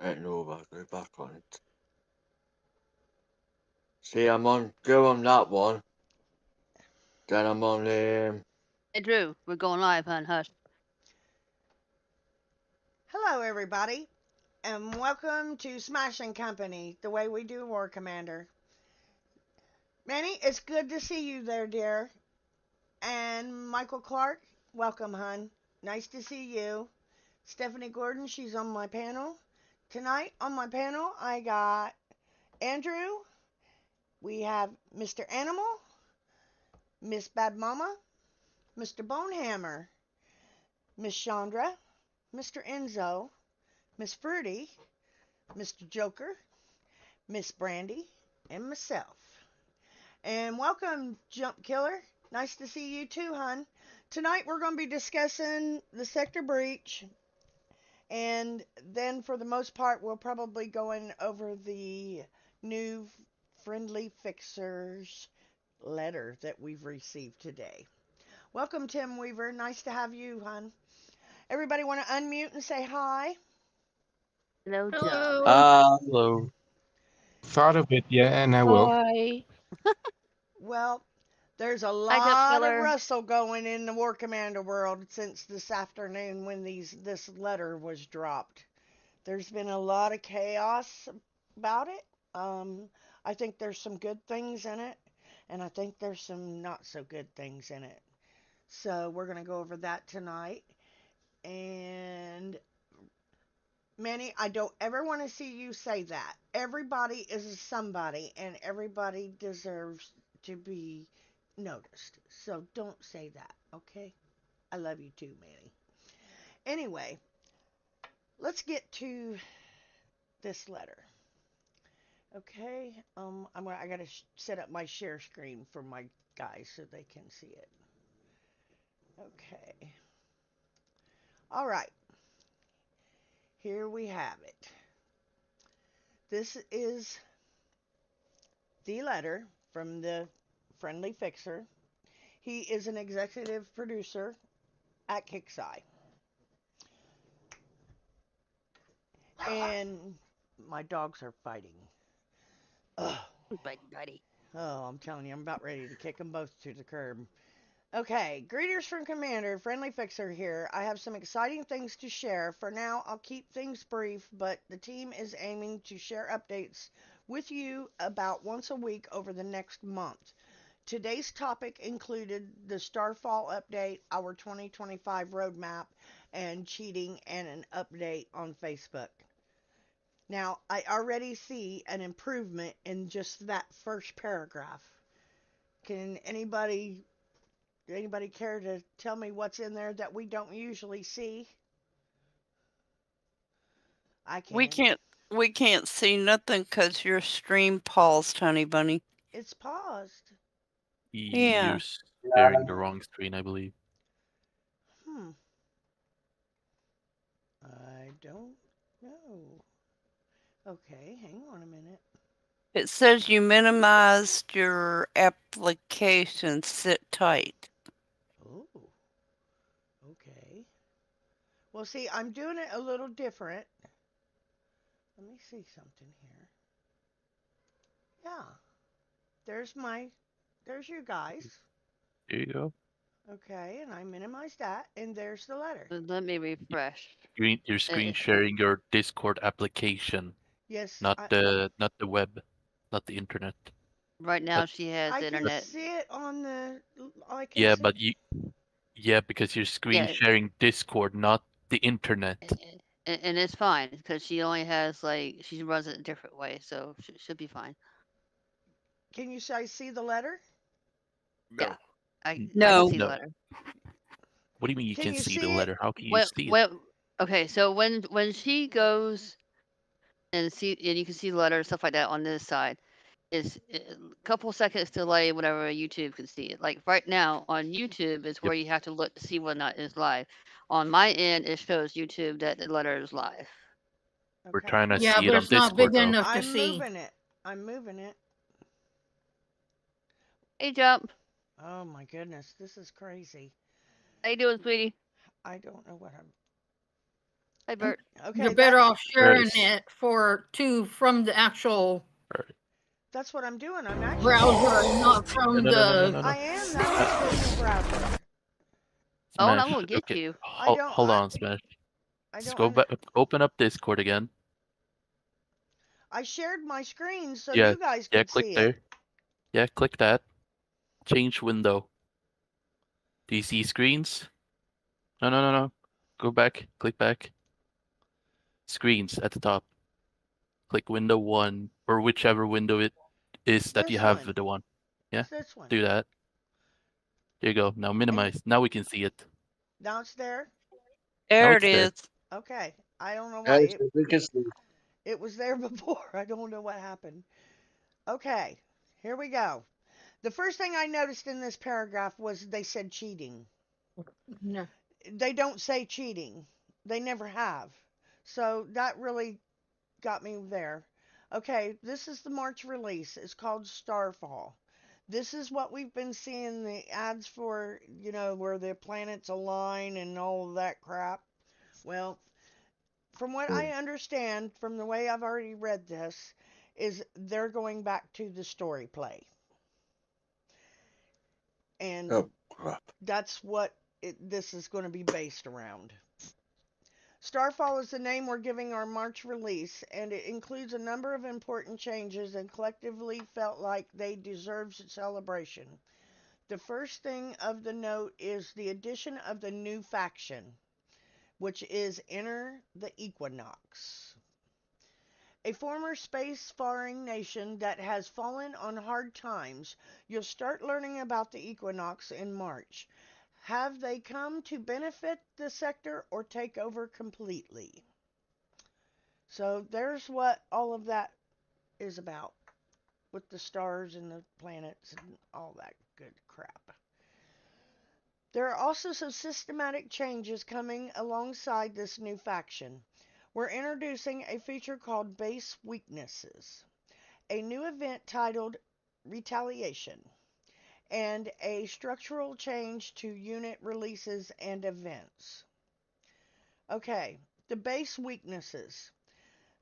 No, I'll go back on it. See, I'm on go on that one. Then I'm on Hey, Drew, we're going live, hon. Hush. Hello, everybody, and welcome to Smash and Company, the way we do War Commander. Manny, it's good to see you there, dear. And Michael Clark, welcome, hun. Nice to see you. Stephanie Gordon, she's on my panel. Tonight on my panel, I got Andrew. We have Mr. Animal, Miss Bad Mama, Mr. Bonehammer, Miss Chandra, Mr. Enzo, Miss Fruity, Mr. Joker, Miss Brandy, and myself. And welcome, Jump Killer. Nice to see you too, hun. Tonight we're going to be discussing the sector breach, and then for the most part we'll probably going over the new friendly fixers letter that we've received today. Welcome, Tim Weaver. Nice to have you, hun. Everybody want to unmute and say hi? Hello, Jump. Hello. Hello. Thought of it, yeah, and I will. Hi. Well, there's a Hi, Jump lot of Killer. rustle going in the War Commander world since this afternoon when this letter was dropped. There's been a lot of chaos about it. I think there's some good things in it, and I think there's some not so good things in it. So we're gonna go over that tonight. And Manny, I don't ever want to see you say that. Everybody is a somebody, and everybody deserves to be noticed. So don't say that, okay? I love you too, Manny. Anyway, let's get to this letter. Okay, I gotta set up my share screen for my guys so they can see it. Okay. All right. Here we have it. This is the letter from the friendly fixer. He is an executive producer at Kixeye. And my dogs are fighting. Ugh. Buddy. Oh, I'm telling you, I'm about ready to kick them both to the curb. Okay, greetings from Commander, Friendly Fixer here. I have some exciting things to share. For now, I'll keep things brief, but the team is aiming to share updates with you about once a week over the next month. Today's topic included the Starfall update, our 2025 roadmap, and cheating, and an update on Facebook. Now, I already see an improvement in just that first paragraph. Can anybody care to tell me what's in there that we don't usually see? I We can. can't we can't see nothing 'cause your stream paused, honey bunny. It's paused. Yeah. You're sharing the wrong screen, I believe. Hmm. I don't know. Okay, hang on a minute. It says you minimized your application. Sit tight. Oh, okay. Well, see, I'm doing it a little different. Let me see something here. Yeah, there's there's you guys. There you go. Okay, and I minimize that, and there's the letter. Let me refresh. You're screen Uh, sharing your Discord application, Yes, not the web, not the internet. right now, But she has I can internet. see it on the. I can yeah, see. but yeah, because you're screen Yeah, sharing Discord, not the internet. and it's fine because she only has she runs it a different way, so should be fine. Can you see the letter? Yeah, No. I can No. see the No. letter. What do you mean you Can can you see the see it? letter? How can you Well, see it? well, okay. So when she goes and you can see the letter and stuff like that on this side. Is a couple seconds delay whenever YouTube can see it. Like right now on YouTube is where Yep. you have to look to see whether or not it's live. On my end, it shows YouTube that the letter is live. We're Okay. trying to Yeah, see it but on it's not Discord big though. enough to I'm see. moving it. I'm moving it. Hey, Jump. Oh my goodness, this is crazy. How you doing, sweetie? I don't know what I'm. Hi, Bert. Okay, You're better off sharing Nice. it from the actual that's what I'm doing. I'm actually browser and not No, from no, no, no, no, the. no, I no. am. That was from the browser. Oh, and I'm Smash. gonna get Okay. you. I don't. Hold on, Smash. I Just don't. go back. Open up Discord again. I shared my screen so Yeah. you guys Yeah. could Click see it. there. Yeah. Click that. Change window. Do you see screens? No, no, no, no. Go back. Click back. Screens at the top. Click window 1 or whichever window it is that you This have one. the one. Yeah. It's this one. Do that. There you go. Now minimize. Now we can see it. Now it's there. Now There it it's there. is. Okay. I don't know why Guys, we can see. it was there before. I don't know what happened. Okay. Here we go. The first thing I noticed in this paragraph was they said cheating. No. They don't say cheating. They never have. So that really got me there. Okay, this is the March release. It's called Starfall. This is what we've been seeing the ads for, where the planets align and all of that crap. Well, from what I understand, from the way I've already read this, is they're going back to the story play. And Oh, crap. that's what this is going to be based around. Starfall is the name we're giving our March release, and it includes a number of important changes and collectively felt like they deserved celebration. The first thing of the note is the addition of the new faction, which is Enter the Equinox. A former space-faring nation that has fallen on hard times, you'll start learning about the Equinox in March. Have they come to benefit the sector or take over completely? So there's what all of that is about with the stars and the planets and all that good crap. There are also some systematic changes coming alongside this new faction. We're introducing a feature called Base Weaknesses, a new event titled Retaliation, and a structural change to unit releases and events. Okay, the base weaknesses.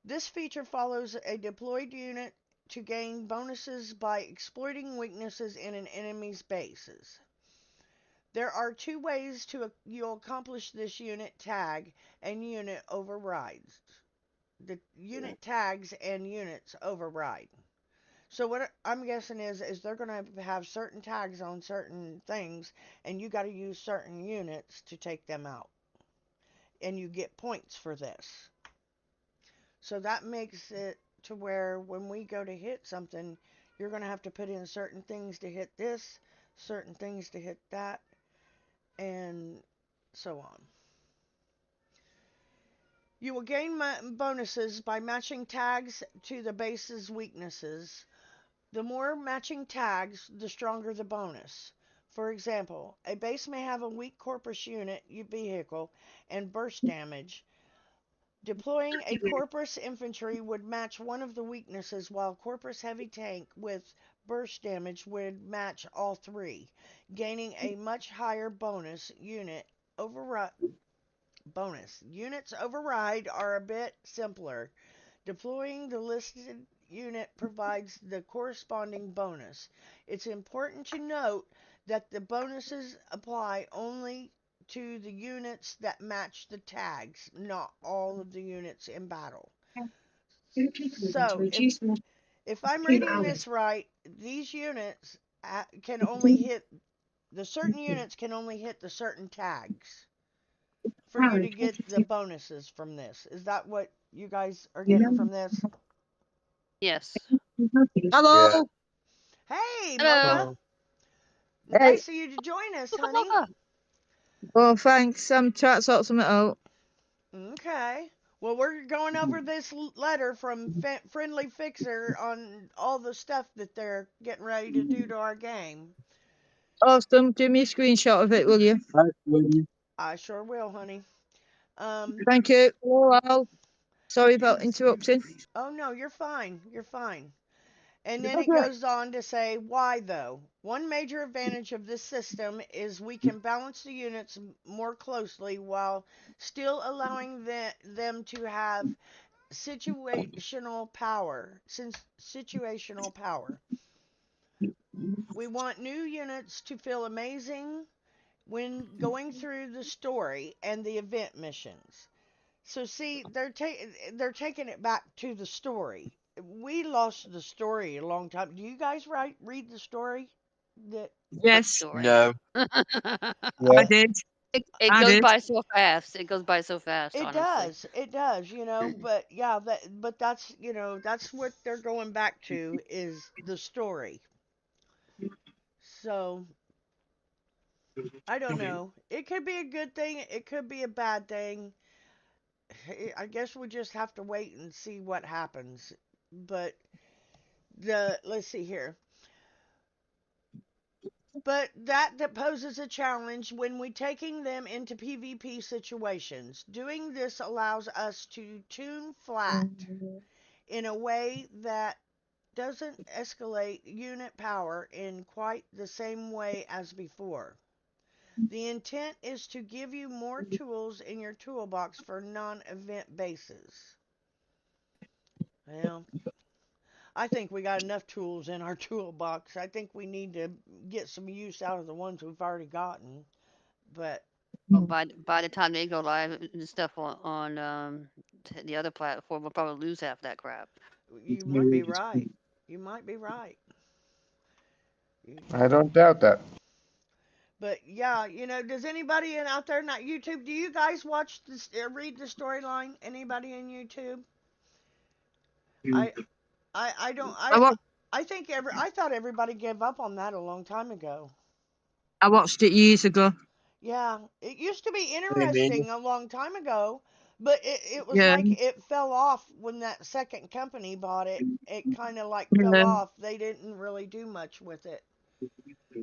This feature follows a deployed unit to gain bonuses by exploiting weaknesses in an enemy's bases. There are two ways you'll accomplish this unit tag and unit overrides. The unit tags and units override. So what I'm guessing is they're going to have certain tags on certain things, and you got to use certain units to take them out. And you get points for this. So that makes it to where when we go to hit something, you're going to have to put in certain things to hit this, certain things to hit that, and so on. You will gain bonuses by matching tags to the base's weaknesses. The more matching tags, the stronger the bonus. For example, a base may have a weak Corpus unit, vehicle, and burst damage. Deploying a Corpus infantry would match one of the weaknesses, while Corpus heavy tank with burst damage would match all three, gaining a much higher bonus. Units override are a bit simpler. Deploying the listed unit provides the corresponding bonus. It's important to note that the bonuses apply only to the units that match the tags, not all of the units in battle. So, if I'm reading this right, these units can only hit the certain units can only hit the certain tags for you to get the bonuses from this. Is that what you guys are getting from this? Yes. Hello. Yeah. Hey, Hello. Mocha. Nice of you to join us, honey. Oh, thanks. I'm trying to sort something out. Okay. Well, we're going over this letter from Friendly Fixer on all the stuff that they're getting ready to do to our game. Awesome. Do me a screenshot of it, will you? I sure will, honey. Thank you. Oh, Al. Sorry about interrupting. Oh, no, you're fine. You're fine. And then it goes on to say, why though? One major advantage of this system is we can balance the units more closely while still allowing them to have situational power. Situational power. We want new units to feel amazing when going through the story and the event missions. So see, they're taking it back to the story. We lost the story a long time. Do you guys read the story? That What Yes, story? No. I Yeah. did. It I goes did. by so fast. It goes by so fast, it honestly. does, it does, But yeah, but that's that's what they're going back to is the story. So I don't know. It could be a good thing. It could be a bad thing. I guess we just have to wait and see what happens. But let's see here. But that poses a challenge when we taking them into PvP situations. Doing this allows us to tune flat in a way that doesn't escalate unit power in quite the same way as before. The intent is to give you more tools in your toolbox for non-event bases. Well, I think we got enough tools in our toolbox. I think we need to get some use out of the ones we've already gotten. But Well, by the time they go live and stuff on the other platform, we'll probably lose half that crap. you might be right. You might be right. I don't doubt that. But yeah, does anybody out there not YouTube? Do you guys watch this? Read the storyline? Anybody in YouTube? I I don't I, wa- I think I thought everybody gave up on that a long time ago. I watched it years ago. Yeah, it used to be What do you mean? interesting a long time ago, but it was Yeah. like it fell off when that second company bought it. It kind of like fell Yeah. off. They didn't really do much with it.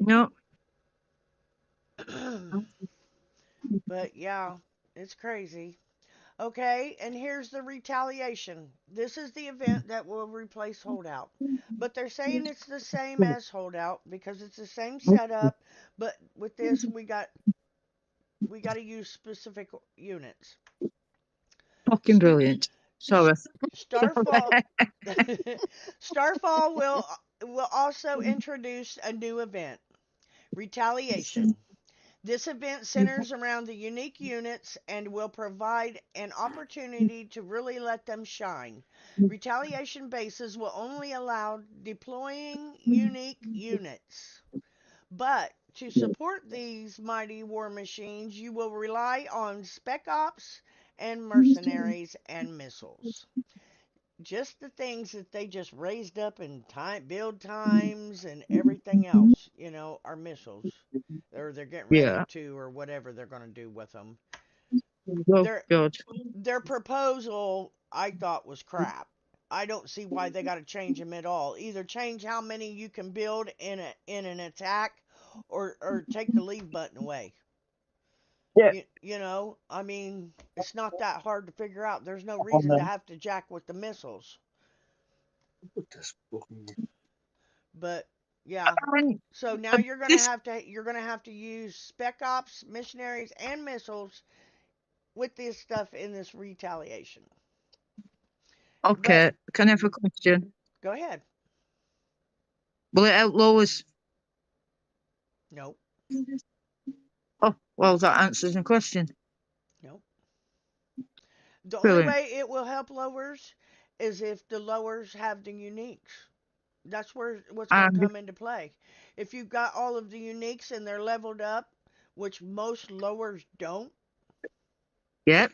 No. But yeah, it's crazy. Okay, and here's the retaliation. This is the event that will replace Holdout. But they're saying it's the same as Holdout because it's the same setup, but with this we got to use specific units. Fucking brilliant. Sorry. Starfall Starfall will also introduce a new event, Retaliation. This event centers around the unique units and will provide an opportunity to really let them shine. Retaliation bases will only allow deploying unique units. But to support these mighty war machines, you will rely on spec ops and mercenaries and missiles. Just the things that they just raised up in time, build times, and everything else, are missiles, or they're getting ready Yeah. to, or whatever they're going to do with them. Oh, Their God. their proposal, I thought, was crap. I don't see why they got to change them at all. Either change how many you can build in an attack, or take the leave button away. Yeah. I mean, it's not that hard to figure out. There's no reason to have to jack with the missiles. This fucking- But yeah, I mean, so now this. you're gonna have to use spec ops, missionaries, and missiles with this stuff in this retaliation. But Okay. Can I have a question? go ahead. Will it outlaw us? Nope, Oh, well, that answers the question. nope. The only Brilliant. way it will help lowers is if the lowers have the uniques. That's what's going to And come into play. If you've got all of the uniques and they're leveled up, which most lowers don't, yep.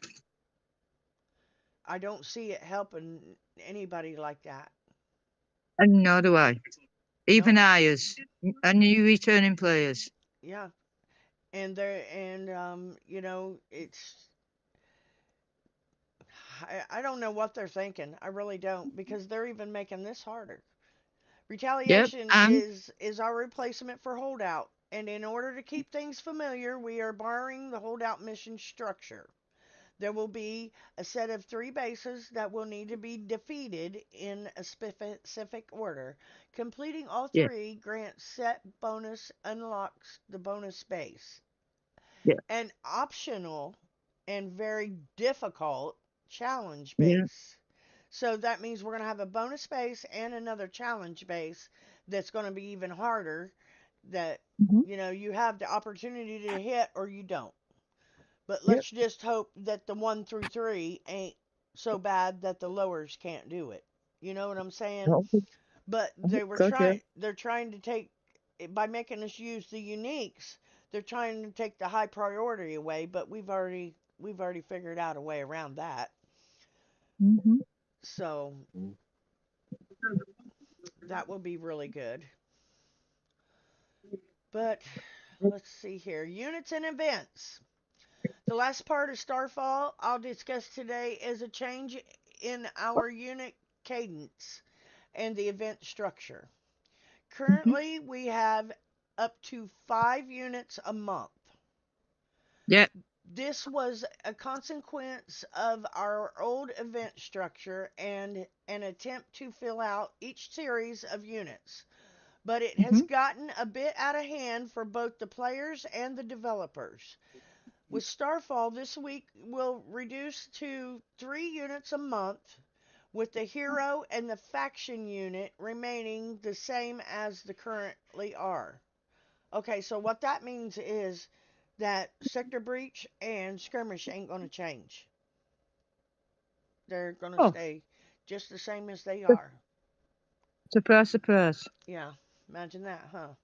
I don't see it helping anybody like that. And nor do I. Even Nope. hires and new returning players. Yeah. It's I don't know what they're thinking. I really don't because they're even making this harder. Yep. Retaliation And is our replacement for holdout, and in order to keep things familiar, we are borrowing the holdout mission structure. There will be a set of 3 bases that will need to be defeated in a specific order. Completing all Yeah. 3 grants set bonus unlocks the bonus base. Yeah. An optional and very difficult challenge Yeah. base. So that means we're going to have a bonus base and another challenge base that's going to be even harder, that Mhm. you have the opportunity to hit or you don't. But Yep. let's just hope that the 1 through 3 ain't so bad that the lowers can't do it. You know what I'm saying? Oh, But gotcha. they're trying to take, by making us use the uniques, they're trying to take the high priority away, but we've already figured out a way around that. Mhm. So that will be really good. But let's see here. Units and events. The last part of Starfall I'll discuss today is a change in our unit cadence and the event structure. Currently, we have up to 5 units a month. Yeah. This was a consequence of our old event structure and an attempt to fill out each series of units. But it has Mhm. gotten a bit out of hand for both the players and the developers. With Starfall, this week will reduce to 3 units a month, with the hero and the faction unit remaining the same as they currently are. Okay, so what that means is that Sector Breach and Skirmish ain't going to change. They're going to Oh, stay just the same as they are. surprise, surprise. Yeah, imagine that, huh?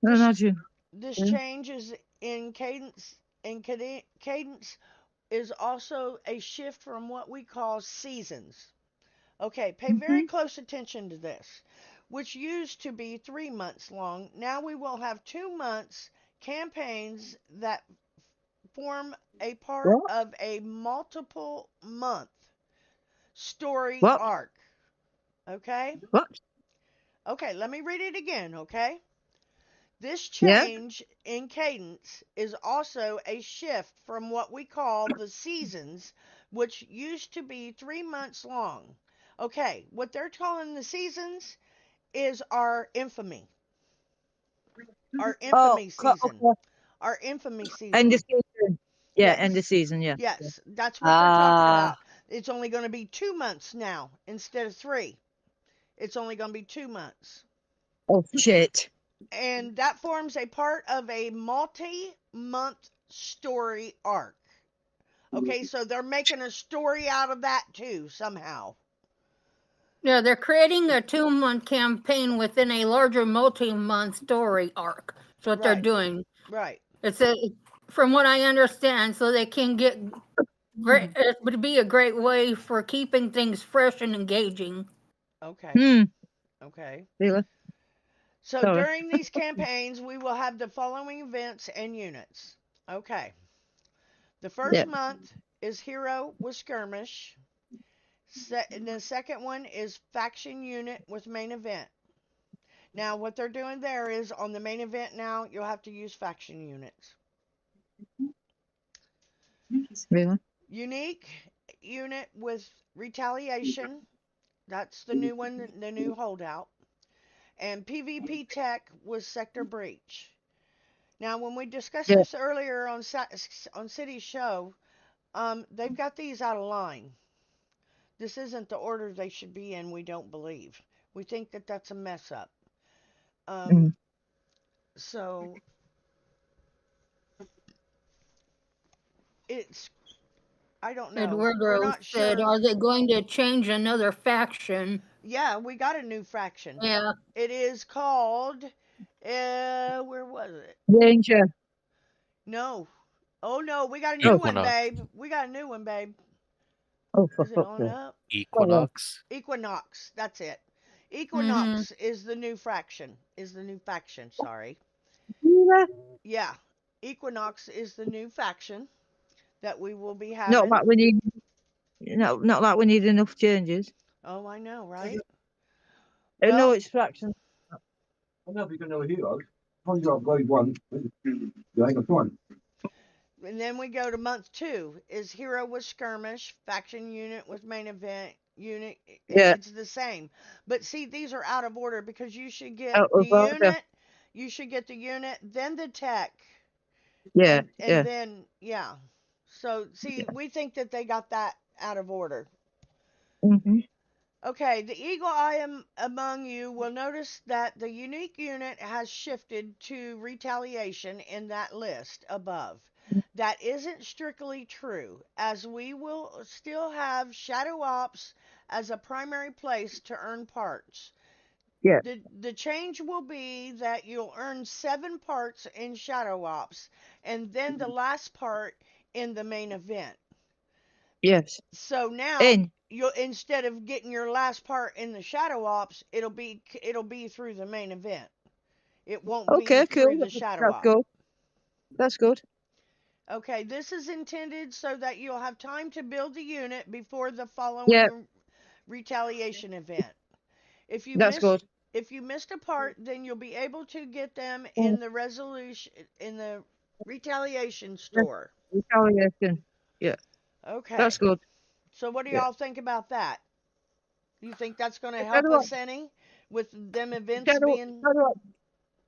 I This imagine. this Yeah. change is in cadence, and cadence is also a shift from what we call seasons. Okay, pay very Mhm. close attention to this. Which used to be 3 months long, now we will have 2 months campaigns that form a part What? of a multiple month story What? arc. Okay? What? Okay, let me read it again, okay? This Yeah. change in cadence is also a shift from what we call the seasons, which used to be 3 months long. Okay, what they're calling the seasons is our infamy. Our Oh, infamy season. okay. Our infamy End of season. season. Yeah, end of Yes. season. Yeah. Yes, that's what they're talking Ah, about. It's only going to be 2 months now instead of 3. It's only going to be 2 months. Oh shit. And that forms a part of a multi-month story arc. Okay, so they're making a story out of that too, somehow. Yeah, they're creating a 2-month campaign within a larger multi-month story arc. That's what they're Right, doing. right. It's from what I understand, so they can get great. It would be a great way for keeping things fresh and engaging. Okay, Hmm. okay. Really? So Sorry. during these campaigns, we will have the following events and units. Okay. The Yeah. first month is Hero with Skirmish. And the second one is Faction Unit with Main Event. Now, what they're doing there is on the main event now, you'll have to use faction units. Really? Unique unit with Retaliation. That's the new one, the new holdout. And PvP Tech with Sector Breach. Now, when we discussed Yeah. this earlier on City's show, they've got these out of line. This isn't the order they should be in, we don't believe. We think that that's a mess up. Mm. So it's, I don't know. We're Eduardo not said, sure. "Are they going to change another faction?" Yeah, we got a new faction. Yeah. It is called, where was it? Danger. No. Oh no, we got a new Oh. one, Equinox. babe. We got a new one, babe. Oh, for Is it fuck's on sake. up? Equinox. Equinox. That's it. Mm-hmm. Equinox is the new faction. Is the new faction. Sorry. Really? Yeah. Equinox is the new faction that we will be Not having. like we need. No, not like we need enough changes. Oh, I know, right? I know Well, it's fractions. I don't know if you can know a hero. Once you upgrade one, you ain't got time. And then we go to month 2 is hero with skirmish, faction unit with main event unit. Yeah. It's the same. But see, these are out of order because you should get Out the of order. unit, then the tech, Yeah. and Yeah. then yeah. So see, we think that they got that out of order. Hmm. Okay, the eagle eye among you will notice that the unique unit has shifted to retaliation in that list above. That isn't strictly true, as we will still have Shadow Ops as a primary place to earn parts. Yeah. The change will be that you'll earn 7 parts in Shadow Ops, and then the last part in the main event. Yes. So now In. you'll, instead of getting your last part in the Shadow Ops, it'll be through the main event. It won't be Okay. Cool. through the Shadow That's Op. good. That's good. Okay, this is intended so that you'll have time to build the unit before the Yeah. following retaliation event. If you That's miss good. if you missed a part, then you'll be able to get them Mm, in the retaliation that's store. retaliation. Yeah. That's Okay. good. So what do Yeah. y'all think about that? Do you think that's going to The help shadow. us any with them events Shadow. being? Shadow.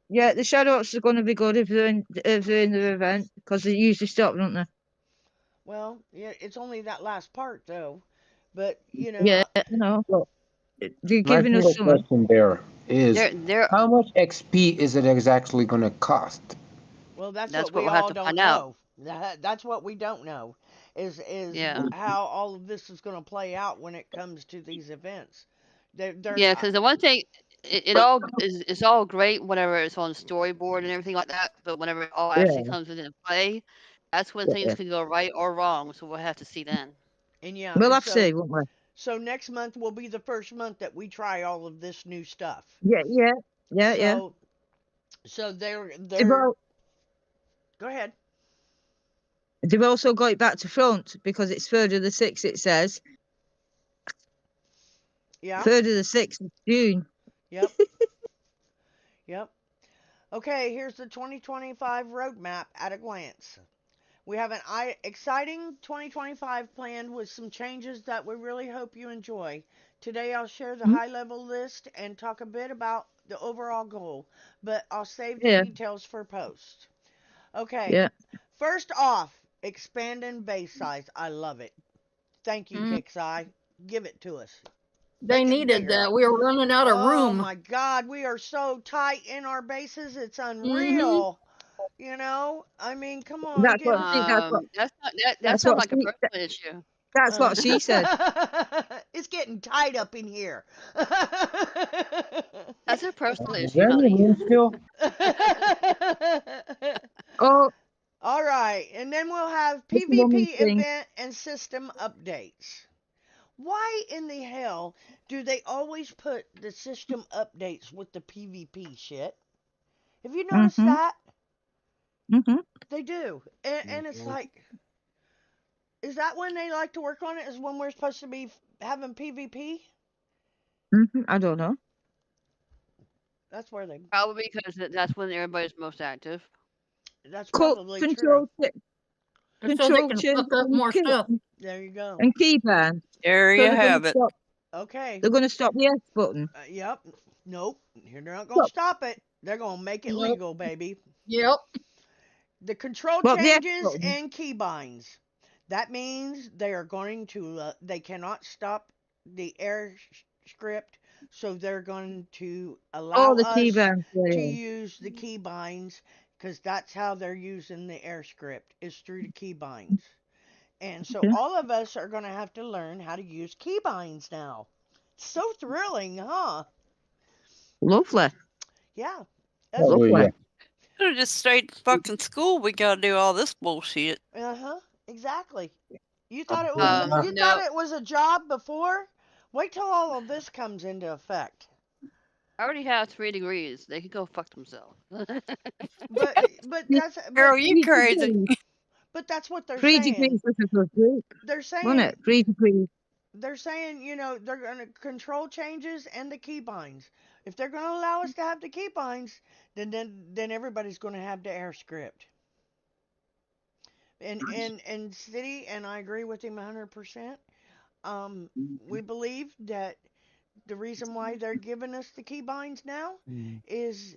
Yeah. The shadow ops are going to be good if they're in the event because they usually stop, don't they? Well, yeah, it's only that last part though. But Yeah. No. But they're My giving us single something. question there is They're how much XP is it exactly going to cost? well, that's that's what what we we'll have all to don't find out. know. That's what we don't know is Yeah. how all of this is going to play out when it comes to these events. They're Yeah, because the one thing, it all is it's all great whenever it's on storyboard and everything like that, but whenever it all actually Yeah. comes into play, that's when things Yeah. can go right or wrong. So we'll have to see then. and yeah, We'll and have to see, won't we? so next month will be the first month that we try all of this new stuff. Yeah. Yeah. Yeah. Yeah. So so They've, they're all, go ahead. they've also got it back to front because it's 3rd of the 6th, it says. Yeah. 3rd of the 6th of June. Yep. Yep. Okay, here's the 2025 roadmap at a glance. We have an exciting 2025 planned with some changes that we really hope you enjoy. Today I'll share the Mm, high level list and talk a bit about the overall goal, but I'll save the yeah. details for post. Okay, Yeah. first off, expanding base size. I love it. Thank you, Mm, Kixeye. Give it to us. they Make it needed bigger. that. We were running out of Oh room. my God, we are so tight in our bases. It's Hmm. unreal. I mean, come on, That's give what us. she. That's what. That's not that That's sounds what like a she. personal issue. That's Uh, what she said. it's getting tight up in here. That's a personal Is issue, there any honey. room still? Oh, All right, and then we'll have this woman PvP thing. event and system updates. Why in the hell do they always put the system updates with the PvP shit? Have you noticed Mhm. that? Mhm. They do. And it's Mhm. like, is that when they like to work on it? Is when we're supposed to be having PvP? Mhm. I don't know. That's where they. Probably because that's when everybody's most active. That's Co- probably true. control ch- So they control can change fuck up and more stuff. There you go. and keybind. There So you have it. Okay. they're gonna stop the S button. Yep. Nope. They're not gonna Stop. stop it. They're gonna make it Nope. legal, baby. Yep. The control What the S changes button? and keybinds. That means they are going to. They cannot stop the air script, so they're going to allow Oh, the us keybind. to Yeah. use the keybinds because that's how they're using the air script is through the keybinds. And so Yeah. all of us are going to have to learn how to use keybinds now. So thrilling, huh? Lovely. Yeah. That's Probably, Lovely. yeah. Could have just stayed to fucking school. We gotta do all this bullshit. uh-huh. Exactly. You thought it was Probably not. you thought No, it was a job before? Wait till all of this comes into effect. I already have 3 degrees. They can go fuck themselves. But Three that's Girl, you crazy. degrees. that's what they're Three saying. degrees was a good group, They're wasn't saying it? 3 degrees. they're saying, they're going to control changes and the keybinds. If they're going to allow us to have the keybinds, then everybody's going to have the air script. And City, and I agree with him 100%. Um, we believe that the reason why they're giving us the keybinds now is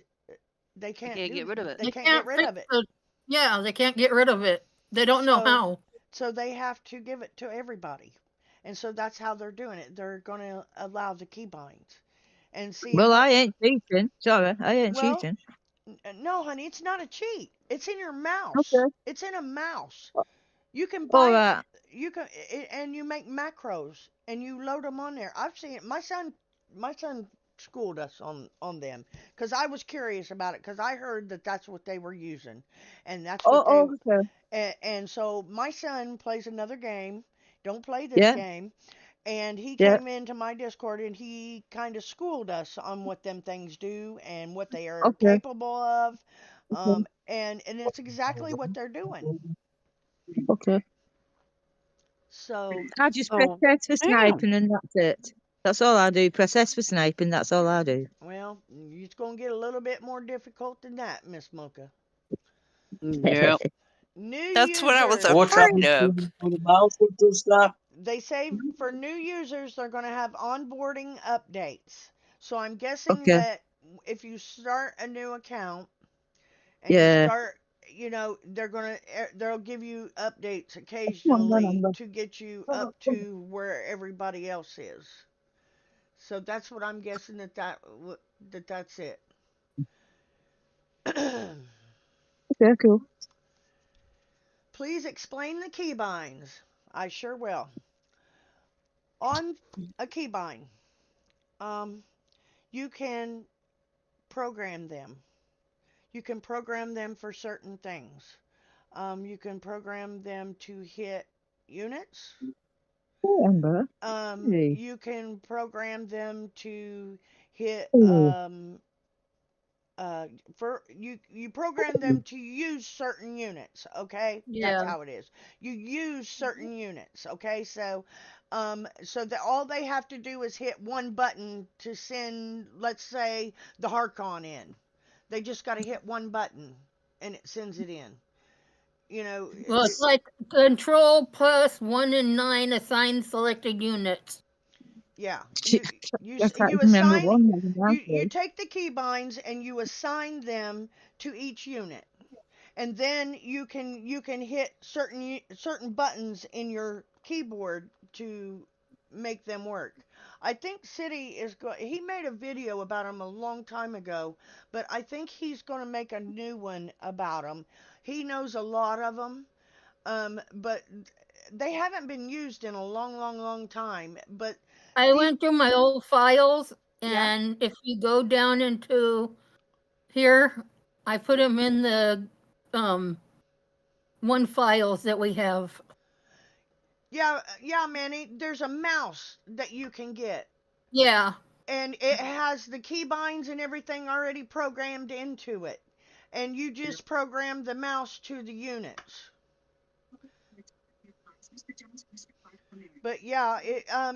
they You can't can't get do rid of it. they They can't get can't rid fix of it. the. Yeah, they can't get rid of it. They don't know So how. so they have to give it to everybody. And so that's how they're doing it. They're going to allow the keybinds. And see, Well, what I ain't cheating. Sorry, I ain't well, cheating. no, honey, it's not a cheat. It's in your mouse. Okay. It's in a mouse. You can All buy right. you can and you make macros and you load them on there. I've seen it. My son schooled us on them because I was curious about it because I heard that that's what they were using, and that's what they Okay. and so my son plays another game. Don't play this Yeah. game. And he Yeah. came into my Discord and he kind of schooled us on what them things do and what they are Okay. capable of. Okay. And it's exactly what they're doing. Okay. So, I just press Oh, S for damn. sniping and that's it. That's all I do. Press S for sniping. That's all I do. well, it's going to get a little bit more difficult than that, Miss Mocha. Yep. New That's what I was users, What afraid happened of. to the mouse and stuff? they say for new users, they're going to have onboarding updates. So I'm guessing Okay. that if you start a new account, and you Yeah. start, they'll give you updates occasionally to get you up to where everybody else is. So that's what I'm guessing that's it. Okay. Cool. Please explain the keybinds. I sure will. On a keybind, um, you can program them. You can program them for certain things. You can program them to hit units. Hey, Amber. Hey. You can program them to hit Oh. uh you program them to use certain units, okay? That's Yeah. how it is. You use certain units, okay? So that all they have to do is hit one button to send, let's say, the Harkon in. They just got to hit one button and it sends it in. You know, Well, it's like control plus 1 and 9 assigned selected units. yeah, I can't you remember assign one of them you actually. take the keybinds and you assign them to each unit, and then you can hit certain buttons in your keyboard to make them work. I think City he made a video about them a long time ago, but I think he's going to make a new one about them. He knows a lot of them, but they haven't been used in a long, long, long time. But I these, went through my old files, yeah, and if you go down into here, I put them in the um one files that we have. yeah, yeah, Manny. There's a mouse that you can get, Yeah. and it has the keybinds and everything already programmed into it, and you just program the mouse to the units. But yeah,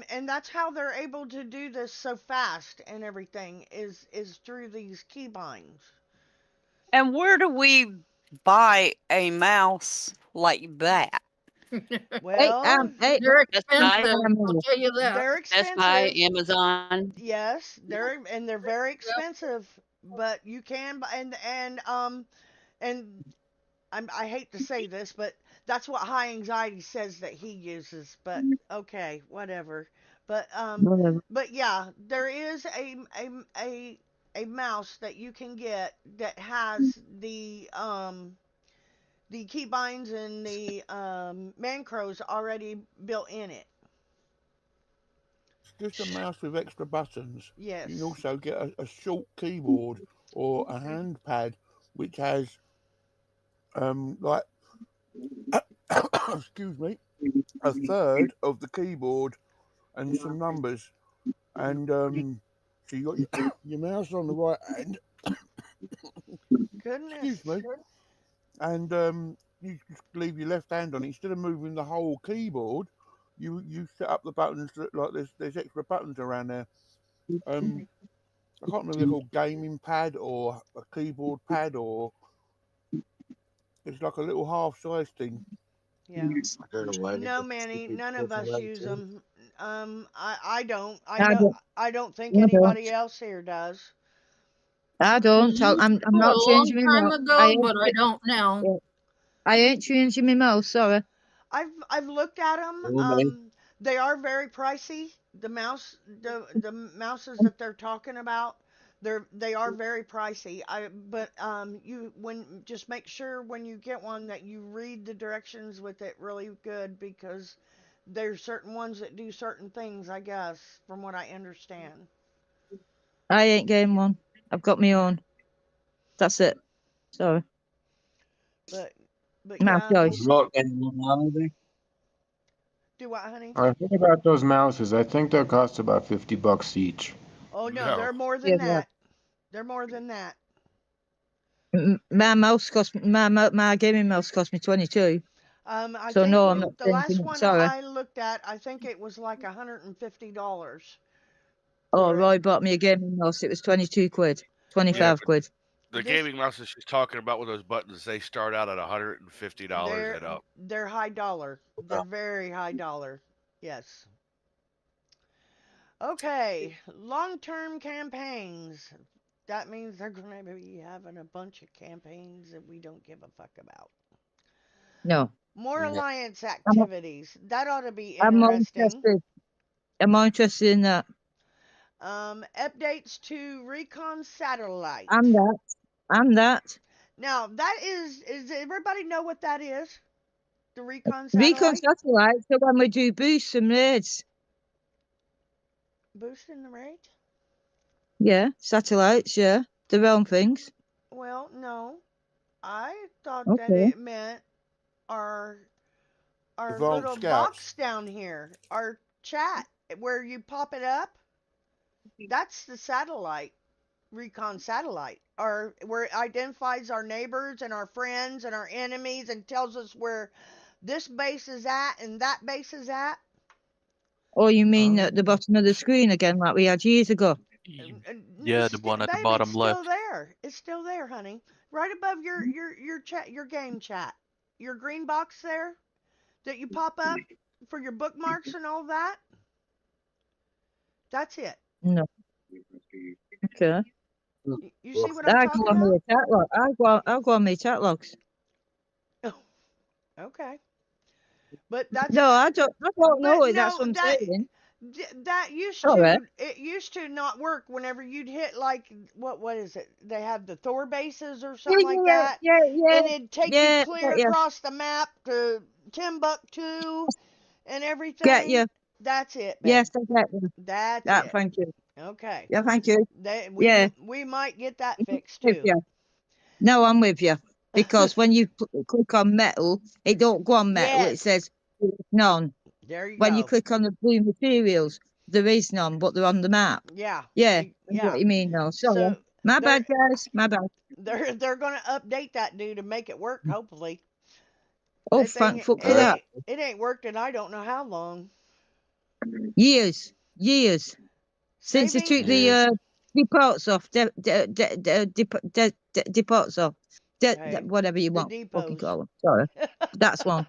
and that's how they're able to do this so fast and everything is through these keybinds. And where do we buy a mouse like that? Hey, Well, hey, They're Best Buy, expensive. I'll tell you that. they're Best Buy, expensive. Amazon. Yes, they're very Yep. expensive, but you can buy and I hate to say this, but that's what high anxiety says that he uses. But okay, whatever. But um, whatever. but yeah, there is a mouse that you can get that has the keybinds and the macros already built in it. It's just a mouse with extra buttons. You can Yes. also get a short keyboard or a hand pad which has like excuse me, a third of the keyboard and some numbers. And so you got your mouse on the right hand, Goodness. excuse me, and you just leave your left hand on it instead of moving the whole keyboard. You set up the buttons like there's extra buttons around there. Um, I can't remember if they're called gaming pad or a keyboard pad or it's like a little half size thing. Yeah. I don't know why they No, get Manny, stupid none of stuff us around use too. them. I don't. I I know. don't. I don't think I don't. anybody else here does. I I don't. used I'm to a not long changing my time mouse. I ago, ain't. but I don't now. Yeah, I ain't changing my mouse. Sorry. I've looked at them. Oh my. They are very pricey. The mouses that they're talking about, they are very pricey. But you when just make sure when you get one that you read the directions with it really good because there's certain ones that do certain things, I guess, from what I understand. I ain't getting one. I've got my own. That's it. Sorry. But but My yeah, You're choice. not getting one, are they? do what, honey? I think about those mouses. I think they'll cost about $50 each. Oh no, No. they're more Yeah. than that. They're more than that. My mouse cost my gaming mouse cost me 22. I So think no, I'm not the last changing it. one Sorry. I looked at, I think it was like $150 Oh, for it. Roy bought me a gaming mouse. It was 22 quid, Yeah, 25 but quid. the This gaming mouses she's talking about with those buttons, they start out at $150 they're and up. they're high dollar. They're very high dollar. Yes. Okay, long-term campaigns. That means they're going to be having a bunch of campaigns that we don't give a fuck about. No, More No. alliance I'm activities. That ought to be I'm more interesting. interested. I'm more interested in that. Updates to Recon I'm Satellite. that. I'm that. Now, that is everybody know what that is? The Recon Recon Satellite? satellite. So when we do boosts and raids, Boosting the rate? yeah, satellites, yeah, the realm things. Well, no. I thought that Okay. it meant our our Advanced little scouts. box down here, our chat where you pop it up. That's the satellite, Recon Satellite. Our where it identifies our neighbors and our friends and our enemies and tells us where this base is at and that base is at. Or you mean at the Oh. bottom of the screen again, like we had years ago? Yeah, the one at the Baby, it's bottom still left. there. It's still there, honey. Right above your chat, your game chat, your green box there that you pop up for your bookmarks and all that. That's it. No. Okay. You Well, see what I'm I go talking on about? my chat log. I'll go on my chat logs. Oh, okay. But that's No, I don't but know it. That's no, what I'm saying. that used All right. to it used to not work whenever you'd hit like what is it? They have the Thor bases or Yeah, something like yeah, that, yeah, yeah, and it'd take you yeah. clear Get you, across the map to Timbuktu and get everything. you. That's it, babe. Yes, I get you. That's Yeah, it. thank you. Okay. Yeah, thank you. They Yeah, we might get that fixed with too. you. No, I'm with you because when you click on metal, it don't go on metal. It Yes. says none. There you When you go. click on the blue materials, there is none, but they're on the map. Yeah. Yeah, I know Yeah. what you mean now. Sorry, So my they're bad, guys. My bad. they're gonna update that dude to make it work. Hopefully, Oh, that thank thing fuck for that. it ain't worked in I don't know how long. Years, years since they Saving took the yeah. deports off, deports off, okay whatever you the want, fucking depots. call them. Sorry, that's one.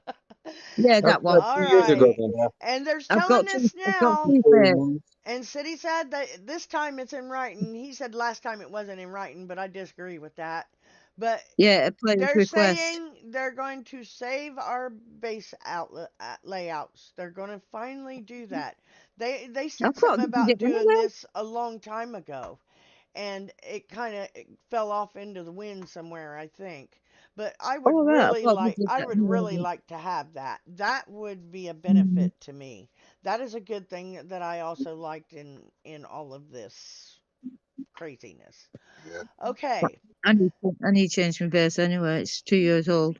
Yeah, That's that one. like All 2 years ago right, now. and there's I've telling got two. us I've got now. two Oh, pairs. man. And City said that this time it's in writing. He said last time it wasn't in writing, but I disagree with that. But Yeah, a player's they're request. saying they're going to save our base outlet layouts. They're going to finally do that. They I said thought something they did about it doing anyway. this a long time ago, and it kind of fell off into the wind somewhere, I think. But Oh right, I thought they did I that would really anyway. like to have that. That would be a Mm. benefit to me. That is a good thing that I also liked in all of this craziness. Yeah. Okay. I need to change my base anyway. It's 2 years old.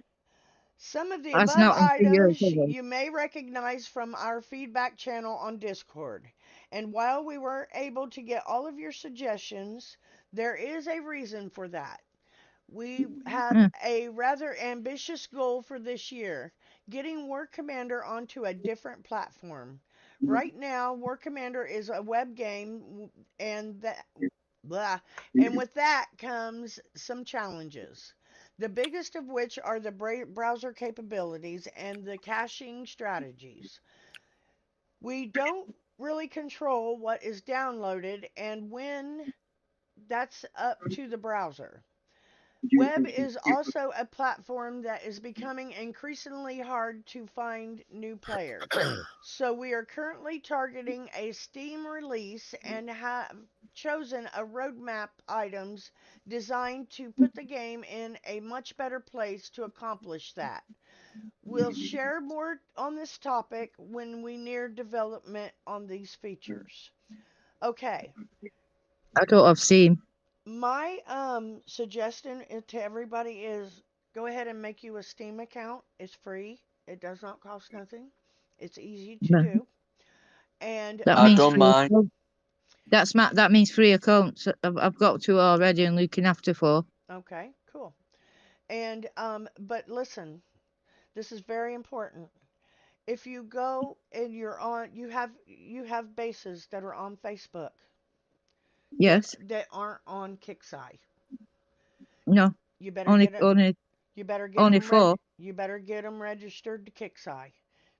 Some of the That's above not on 2 years, items is it? you may recognize from our feedback channel on Discord. And while we were able to get all of your suggestions, there is a reason for that. We have Mm. a rather ambitious goal for this year, getting War Commander onto a different platform. Right now, War Commander is a web game and that blah, and with that comes some challenges. The biggest of which are the browser capabilities and the caching strategies. We don't really control what is downloaded and when. That's up to the browser. Web is also a platform that is becoming increasingly hard to find new players. So we are currently targeting a Steam release and have chosen a roadmap items designed to put the game in a much better place to accomplish that. We'll share more on this topic when we near development on these features. Okay, I don't have Steam. my suggestion to everybody is go ahead and make you a Steam account. It's free. It does not cost nothing. It's easy to No, do. And that I means don't free mind. account. That means free accounts. I've got two already and looking after 4. okay, cool. And but listen, this is very important. If you go and you have bases that are on Facebook Yes. that aren't on Kixeye. No. You better Only get it. only You better get only them 4. You better get them registered to Kixeye,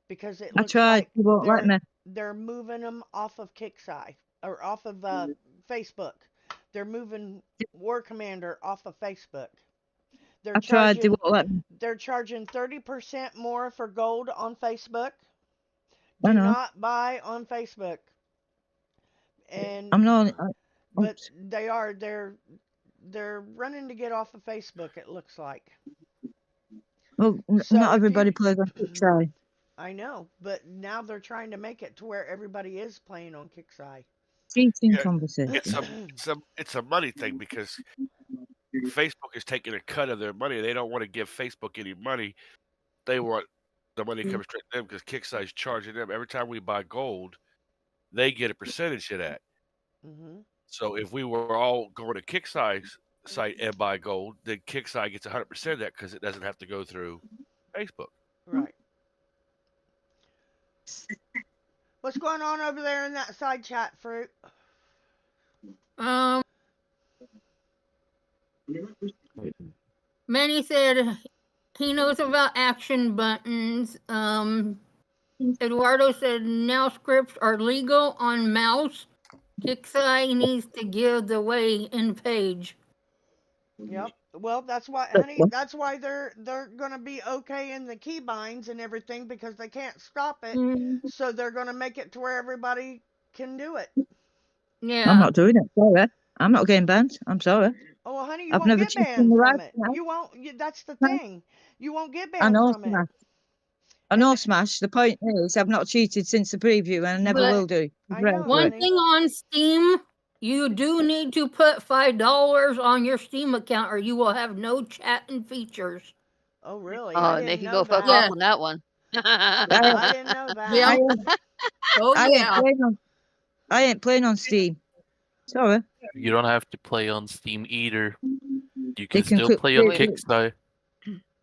because it I looks tried. like They won't let me. they're moving them off of Kixeye or off of Facebook. They're moving War Commander off of Facebook. They're I tried. They charging won't let me. they're charging 30% more for gold on Facebook. I Do know. not buy on Facebook. And I'm not. but they're running to get off of Facebook, it looks like. Well, So not if everybody you plays on Kickstarter. I know, but now they're trying to make it to where everybody is playing on Kixeye. Cheating Yeah, conversation. it's a money thing because Facebook is taking a cut of their money. They don't want to give Facebook any money. They want the money coming straight to them because Kickstarter's charging them every time we buy gold. They get a percentage of that. Mhm. So if we were all going to Kickstarter's site and buy gold, then Kickstarter gets 100% of that because it doesn't have to go through Facebook. Right. What's going on over there in that side chat, Fruit? Um, Manny said he knows about action buttons. Eduardo said now scripts are legal on mouse. Kixeye needs to give the way in page. Yep. Well, that's why, honey. That's why they're gonna be okay in the keybinds and everything, because they can't stop it. So they're gonna make it to where everybody can do it. Yeah. I'm not doing it. Sorry. I'm not getting banned. I'm sorry. Oh, well, honey, you I've won't never get cheated in banned my from life. it. Now. You won't. That's the No, thing. You won't get I banned know from it. Smash. I know Smash. The point is, I've not cheated since the preview, and I never But will do. I know, one honey. thing on Steam, you do need to put $5 on your Steam account, or you will have no chatting features. Oh, really? Oh, I they didn't can know go fuck that. off on that one. I didn't know that. Yeah. Oh I ain't yeah. playing on. I ain't playing on Steam. Sorry. You don't have to play on Steam either. You They can can still click. play on Wait. Kickstarter.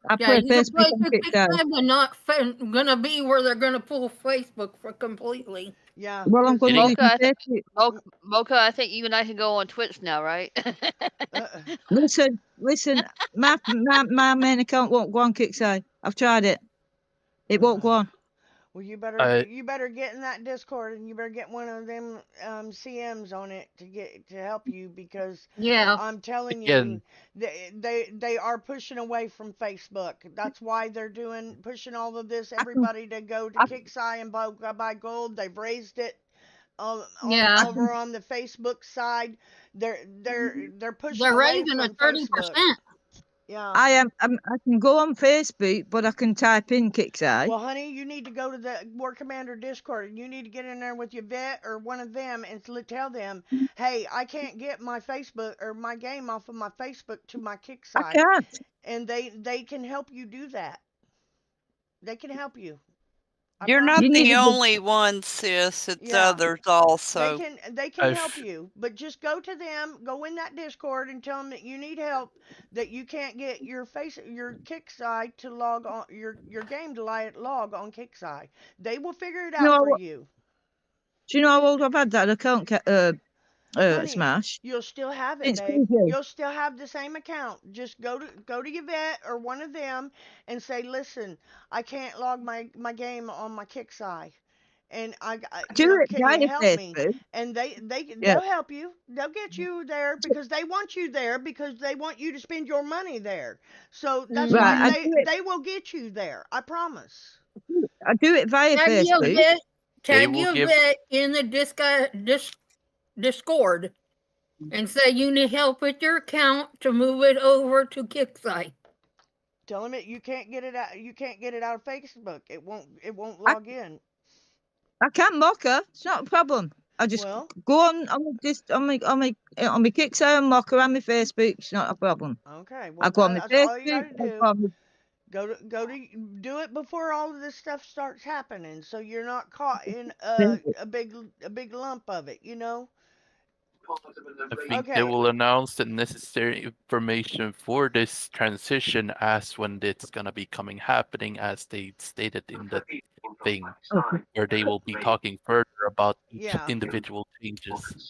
I Yeah, play you can Facebook play on through Kickstarter. Kixeye, but not gonna be where they're gonna pull Facebook for completely. Yeah. Well, I'm 'cause going to use Mocha, my Facebook. Mocha, I think you and I can go on Twitch now, right? Listen. My main account won't go on Kickstarter. I've tried it. It won't go on. Well, you I better get in that Discord, and you better get one of them CMs on it to help you, because Yeah. I'm telling again, you, they are pushing away from Facebook. That's why they're pushing all of this. I can. Everybody to go to I, Kixeye and buy gold. They've raised it Yeah. I over can. on the Facebook side. They're pushing They're away raising from it 30%. Facebook. Yeah. I can go on Facebook, but I can type in Kickstarter. Well, honey, you need to go to the War Commander Discord, and you need to get in there with your vet or one of them and tell them, hey, I can't get my Facebook or my game off of my Facebook to my I Kixeye. can't. And they can help you do that. They can help you. I You're promise not You need the to. only one, sis. It's Yeah. others They also. can help I've you, but just go to them, go in that Discord and tell them that you need help, that you can't get your Kixeye to log on your game to log on Kixeye. They will figure it You out know for what? you. Do you know how old I've had that account, Honey, Smash. you'll still have it, It's babe. easy. You'll still have the same account. Just go to Yvette or one of them and say, "Listen, I can't log my game on my Kixeye, and Do it can you via help me?" Facebook. And Yeah. they'll help you. They'll get you there because they want you there because they want you to spend your money there. So that's Right. why I they will get you there. I promise. do it via Tag Facebook. Yvette, They tag will give. Yvette in the Discord and say you need help with your account to move it over to Kixeye. Tell them you can't get it out. You can't get it out of Facebook. It won't I, log in. I can mock her. It's not a problem. I just Well, go on my Kickstarter and mock her on my Facebook. It's not a problem. okay. I Well, go on my that's all you Facebook. got to I do. go on my, Go to do it before all of this stuff starts happening, so you're not caught in a big lump of it. I think they Okay. will announce the necessary information for this transition as when it's gonna be happening, as they stated in the thing, where they will be talking further about each Yeah. individual changes.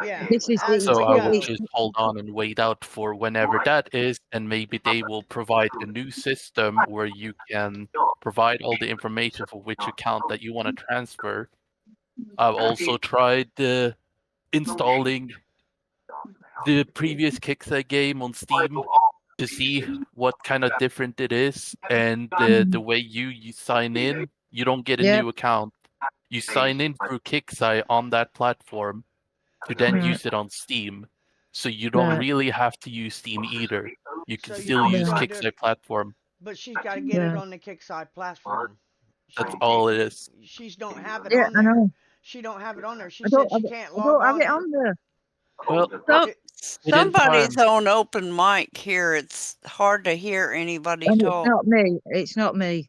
Yeah. this is As So we I would go. just hold on and wait out for whenever that is, and maybe they will provide a new system where you can provide all the information for which account that you want to transfer. I've also tried installing the previous Kixeye game on Steam to see what kind of different it is, and the way you sign in, you don't get a yeah. new account. You sign in through Kixeye on that platform to then Right. use it on Steam. So you don't Right. really have to use Steam either. You can So you still can use still Right. do Kixeye it, platform. but she's got to get it Right. on the Kickside platform. That's all it is. She's don't have it Yeah, on I there. know. She don't have it on there. She I don't. said she can't I log don't have on it there. on there. Well, Some, It, within somebody's time, on open mic here. It's hard to hear anybody And it's talk. not me. It's not me.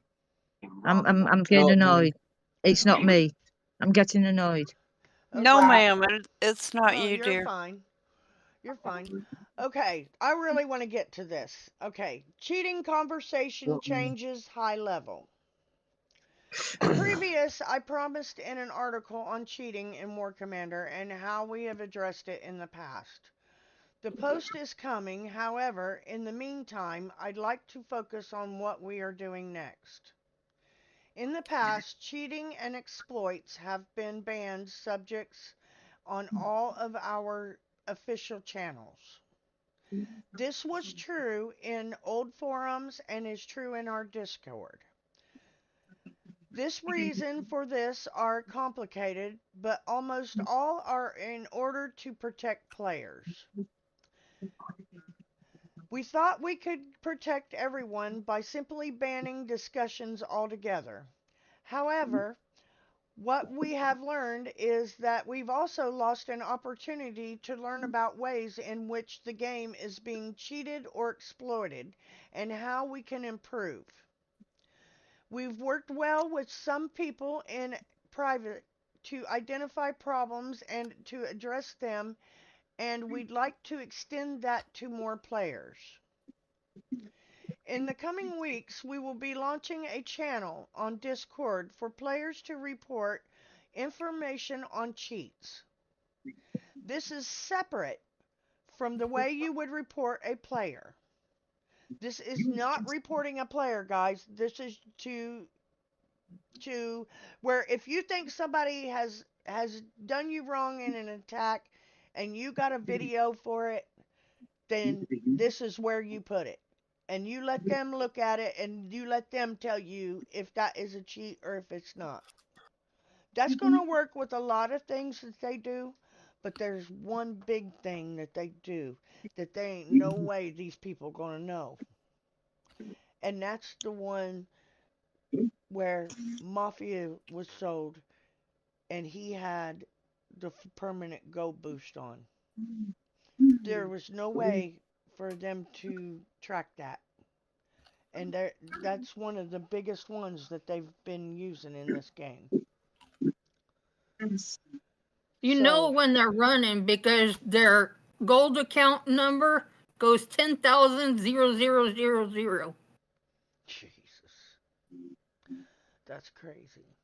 I'm getting not me. annoyed. It's well, not me. I'm getting annoyed. No, okay. ma'am, it's not No, you, you're dear. fine. You're fine. Okay, I really want to get to this. Okay, cheating conversation changes high level. Previous, I promised in an article on cheating in War Commander and how we have addressed it in the past. The post is coming, however, in the meantime, I'd like to focus on what we are doing next. In the past, cheating and exploits have been banned subjects on all of our official channels. This was true in old forums and is true in our Discord. This reason for this are complicated, but almost all are in order to protect players. We thought we could protect everyone by simply banning discussions altogether. However, what we have learned is that we've also lost an opportunity to learn about ways in which the game is being cheated or exploited and how we can improve. We've worked well with some people in private to identify problems and to address them, and we'd like to extend that to more players. In the coming weeks, we will be launching a channel on Discord for players to report information on cheats. This is separate from the way you would report a player. This is not reporting a player, guys. This is to where if you think somebody has done you wrong in an attack and you got a video for it, then this is where you put it. And you let them look at it and you let them tell you if that is a cheat or if it's not. That's going to work with a lot of things that they do, but there's one big thing that they do that they ain't no way these people going to know. And that's the one where Mafia was sold and he had the permanent go boost on. There was no way for them to track that. And that's one of the biggest ones that they've been using in this game. You know So, when they're running because their gold account number goes 10,000. Jesus. That's crazy.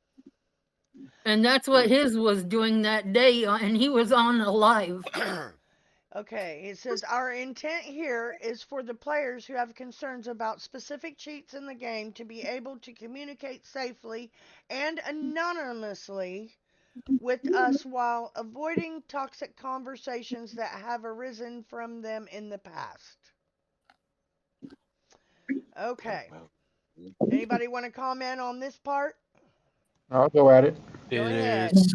And that's what his was doing that day, and he was on live. Okay, it says our intent here is for the players who have concerns about specific cheats in the game to be able to communicate safely and anonymously with us while avoiding toxic conversations that have arisen from them in the past. Okay. Anybody want to comment on this part? I'll go at it. Go It ahead. is.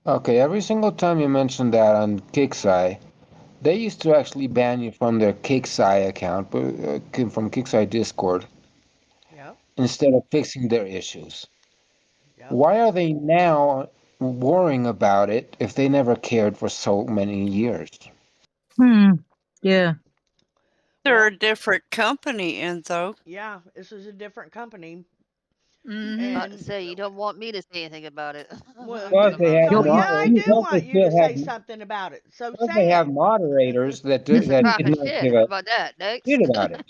Okay, every single time you mention that on Kixeye, they used to actually ban you from their Kixeye account, from Kixeye Discord, Yep. instead of fixing their issues. Yep. Why are they now worrying about it if they never cared for so many years? Yeah. They're Well, a different company, Enzo. yeah, this is a different company. About to And say you don't want me to say anything about it. well, I'm Plus gonna they vote have so no. yeah, I do plus want they you to still have say something about it. So plus they say have it. moderators that It's a that crock did of not shit. give How a about that? Next. shit about it.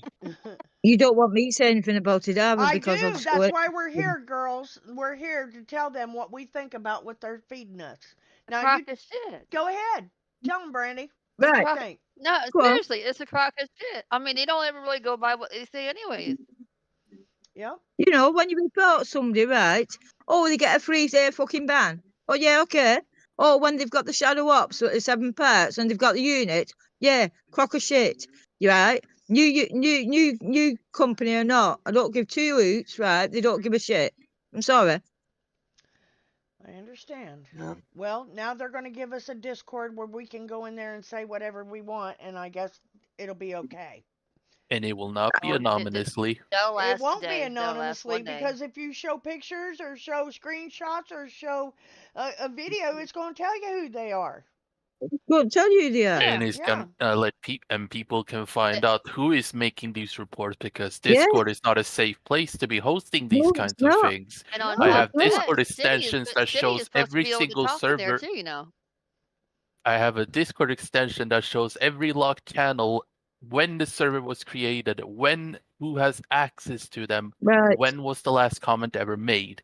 You don't want me to say anything about it either I because I'll do. just go That's it. why we're here, girls. We're here to tell them what we think about what they're feeding us. A Now crock you of shit. go ahead. Tell them, Brandy. What you Right. think? No, Go on. seriously, it's a crock of shit. I mean, they don't ever really go by what they say, anyways. Yep. You know, when you report somebody, right? Oh, they get a 3-day fucking ban. Oh, yeah, okay. Oh, when they've got the shadow ops at the 7 parts and they've got the unit, yeah, crock of shit. You right? New company or not, I don't give two hoots, right? They don't give a shit. I'm sorry. I understand. Yeah. Well, now they're going to give us a Discord where we can go in there and say whatever we want, and I guess it'll be okay. And it will not be Oh, anonymously. that'll It last won't a be day. That'll last anonymously one day. because if you show pictures or show screenshots or show a video, it's going to tell you who they are. Won't tell you they are. And it's Yeah. gonna let people can find out who is making these reports because Yeah. Discord is not a safe place to be hosting these No, it's kinds of not. things. And on No, I top have of that, Discord City extensions that City is shows supposed to every be able to single talk in there server. too, you know. I have a Discord extension that shows every locked channel, when the server was created, who has access to them, Right. when was the last comment ever made.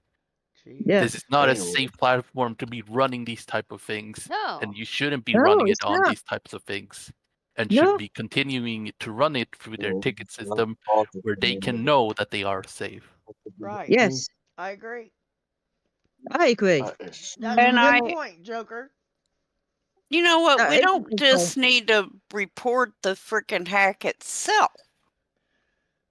Yeah. This is not a Anyway. safe platform to be running these type of things, No. and you shouldn't be No, running it it's on not. these types of things, and No. should be continuing to run it through their ticket system where they can know that they are safe. right. Yes, I agree. I agree. That's And a good I, point, Joker. you know what? That We is a don't good just need to report the freaking hack itself.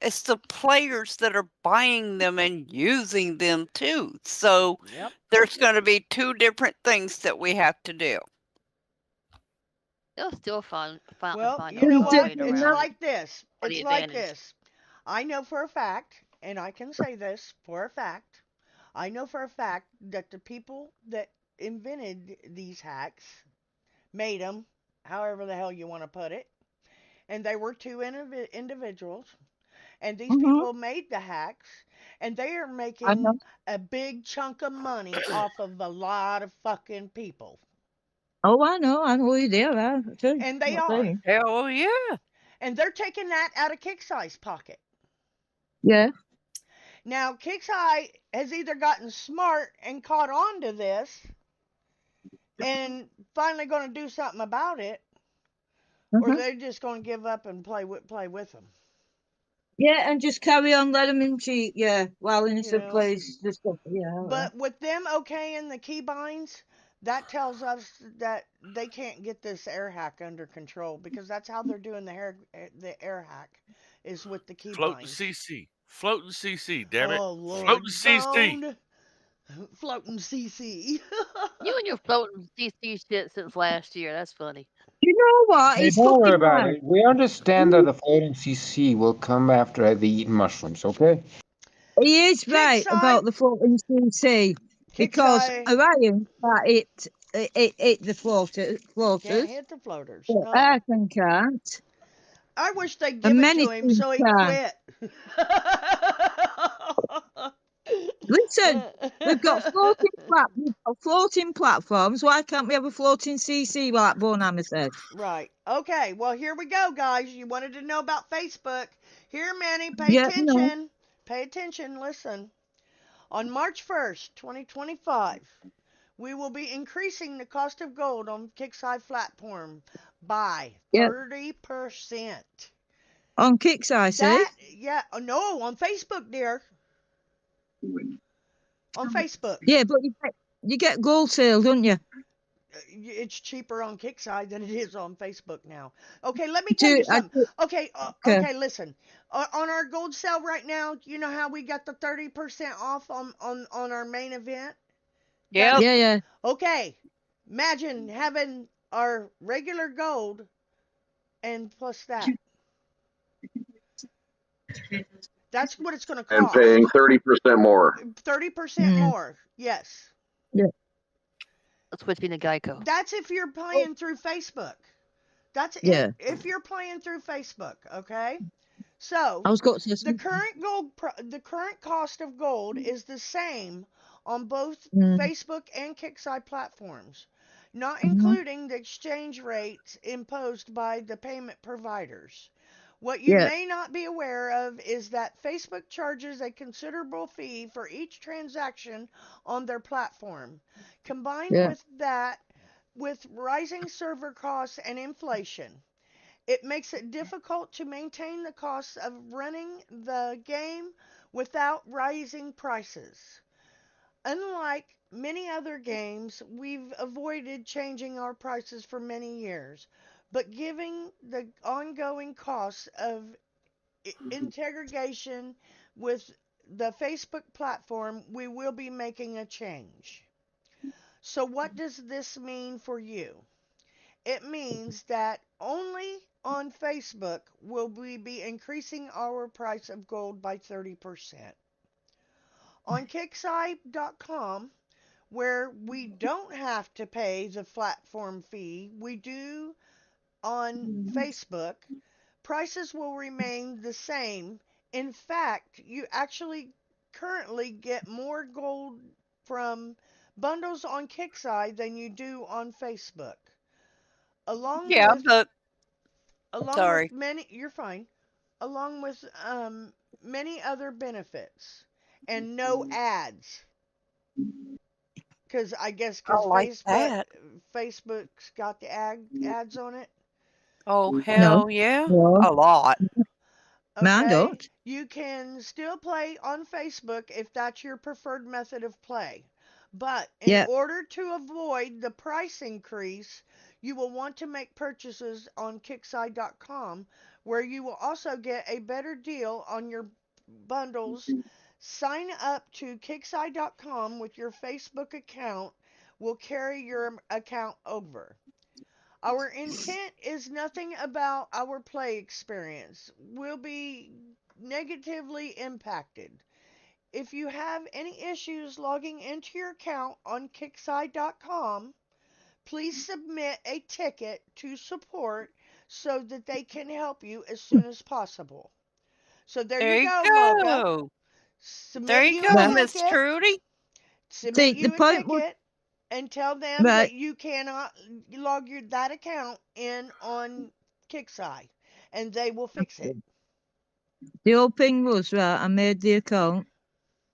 It's the players that are buying them and using them too. So Yep. there's going to be two different things that we have to do. They'll still find Well, find you know some what? way It's around it. like this. For the It's like advantage. this. I know for a fact, and I can say this for a fact, I know for a fact that the people that invented these hacks made them, however the hell you want to put it, and they were two individuals, and these Mm-hmm. people made the hacks, and they are I know. making a big chunk of money off of a lot of fucking people. Oh, I know who they are too. And they Not are. saying. Hell yeah. And they're taking that out of Kicksey's pocket. Yeah. Now, Kicksey has either gotten smart and caught on to this and finally going to do something about it, or Mhm. they're just going to give up and play with them. Yeah, and just carry on, let them in cheat. Yeah, while You innocent know. plays the stuff. Yeah. all right. But with them okaying the keybinds, that tells us that they can't get this air hack under control because that's how they're doing the air hack is with the Floating keybinds. CC. Floating CC, damn it. Oh Lord, Floating CC. Bone. Floating CC. You and your floating CC shit since last year. That's funny. You know what? Hey, He's don't worry fucking about right. it. We understand that the floating CC will come after the eaten mushrooms, okay? He is right Kickside, about the floating CC because Kickside Orion it the floaters, can't hit the floaters. but No. Arkan can't, I wish they'd give and it many to him things so he'd can. quit. Listen, we've got floating platforms. Why can't we have a floating CC like Bonehammer said? Right. Okay. Well, here we go, guys. You wanted to know about Facebook. Here, Manny, pay Yeah, no. attention. Pay attention. Listen. On March 1st, 2025, we will be increasing the cost of gold on KIXEYE platform by Yep. 30%. On KIXEYE, see? No, on Facebook, dear. On Facebook. Yeah, but you get gold sale, don't you? It's cheaper on KIXEYE than it is on Facebook now. Okay, let me tell you something. Okay, listen. On our gold sale right now, you know how we got the 30% off on our main event? Yep. Yeah. Okay, imagine having our regular gold and plus that. That's what it's going to cost. And paying 30% more. 30% more, yes. Yeah. Switching to Geico. That's if you're playing through Facebook. That's if you're playing through Facebook, okay? So I was going to the current cost of gold is the same on both Facebook and KIXEYE platforms, not including the exchange rates imposed by the payment providers. What you may not be aware of is that Facebook charges a considerable fee for each transaction on their platform. Combined with that, with rising server costs and inflation, it makes it difficult to maintain the costs of running the game without rising prices. Unlike many other games, we've avoided changing our prices for many years, but given the ongoing costs of integration with the Facebook platform, we will be making a change. So what does this mean for you? It means that only on Facebook will we be increasing our price of gold by 30%. On KIXEYE.com, where we don't have to pay the platform fee, we do on Facebook, prices will remain the same. In fact, you actually currently get more gold from bundles on KIXEYE than you do on Facebook. Along with many, you're fine. Along with many other benefits and no ads. Because I guess Facebook's got the ads on it. Oh hell yeah, a lot. Mine don't. You can still play on Facebook if that's your preferred method of play. But in order to avoid the price increase, you will want to make purchases on KIXEYE.com, where you will also get a better deal on your bundles. Sign up to KIXEYE.com with your Facebook account. Will carry your account over. Our intent is nothing about our play experience will be negatively impacted. If you have any issues logging into your account on KIXEYE.com, please submit a ticket to support so that they can help you as soon as possible. So there you go, Mocha. There you go, Miss Trudy. Submit you a ticket and tell them that you cannot log that account in on KIXEYE, and they will fix it. The whole thing was, right, I made the account.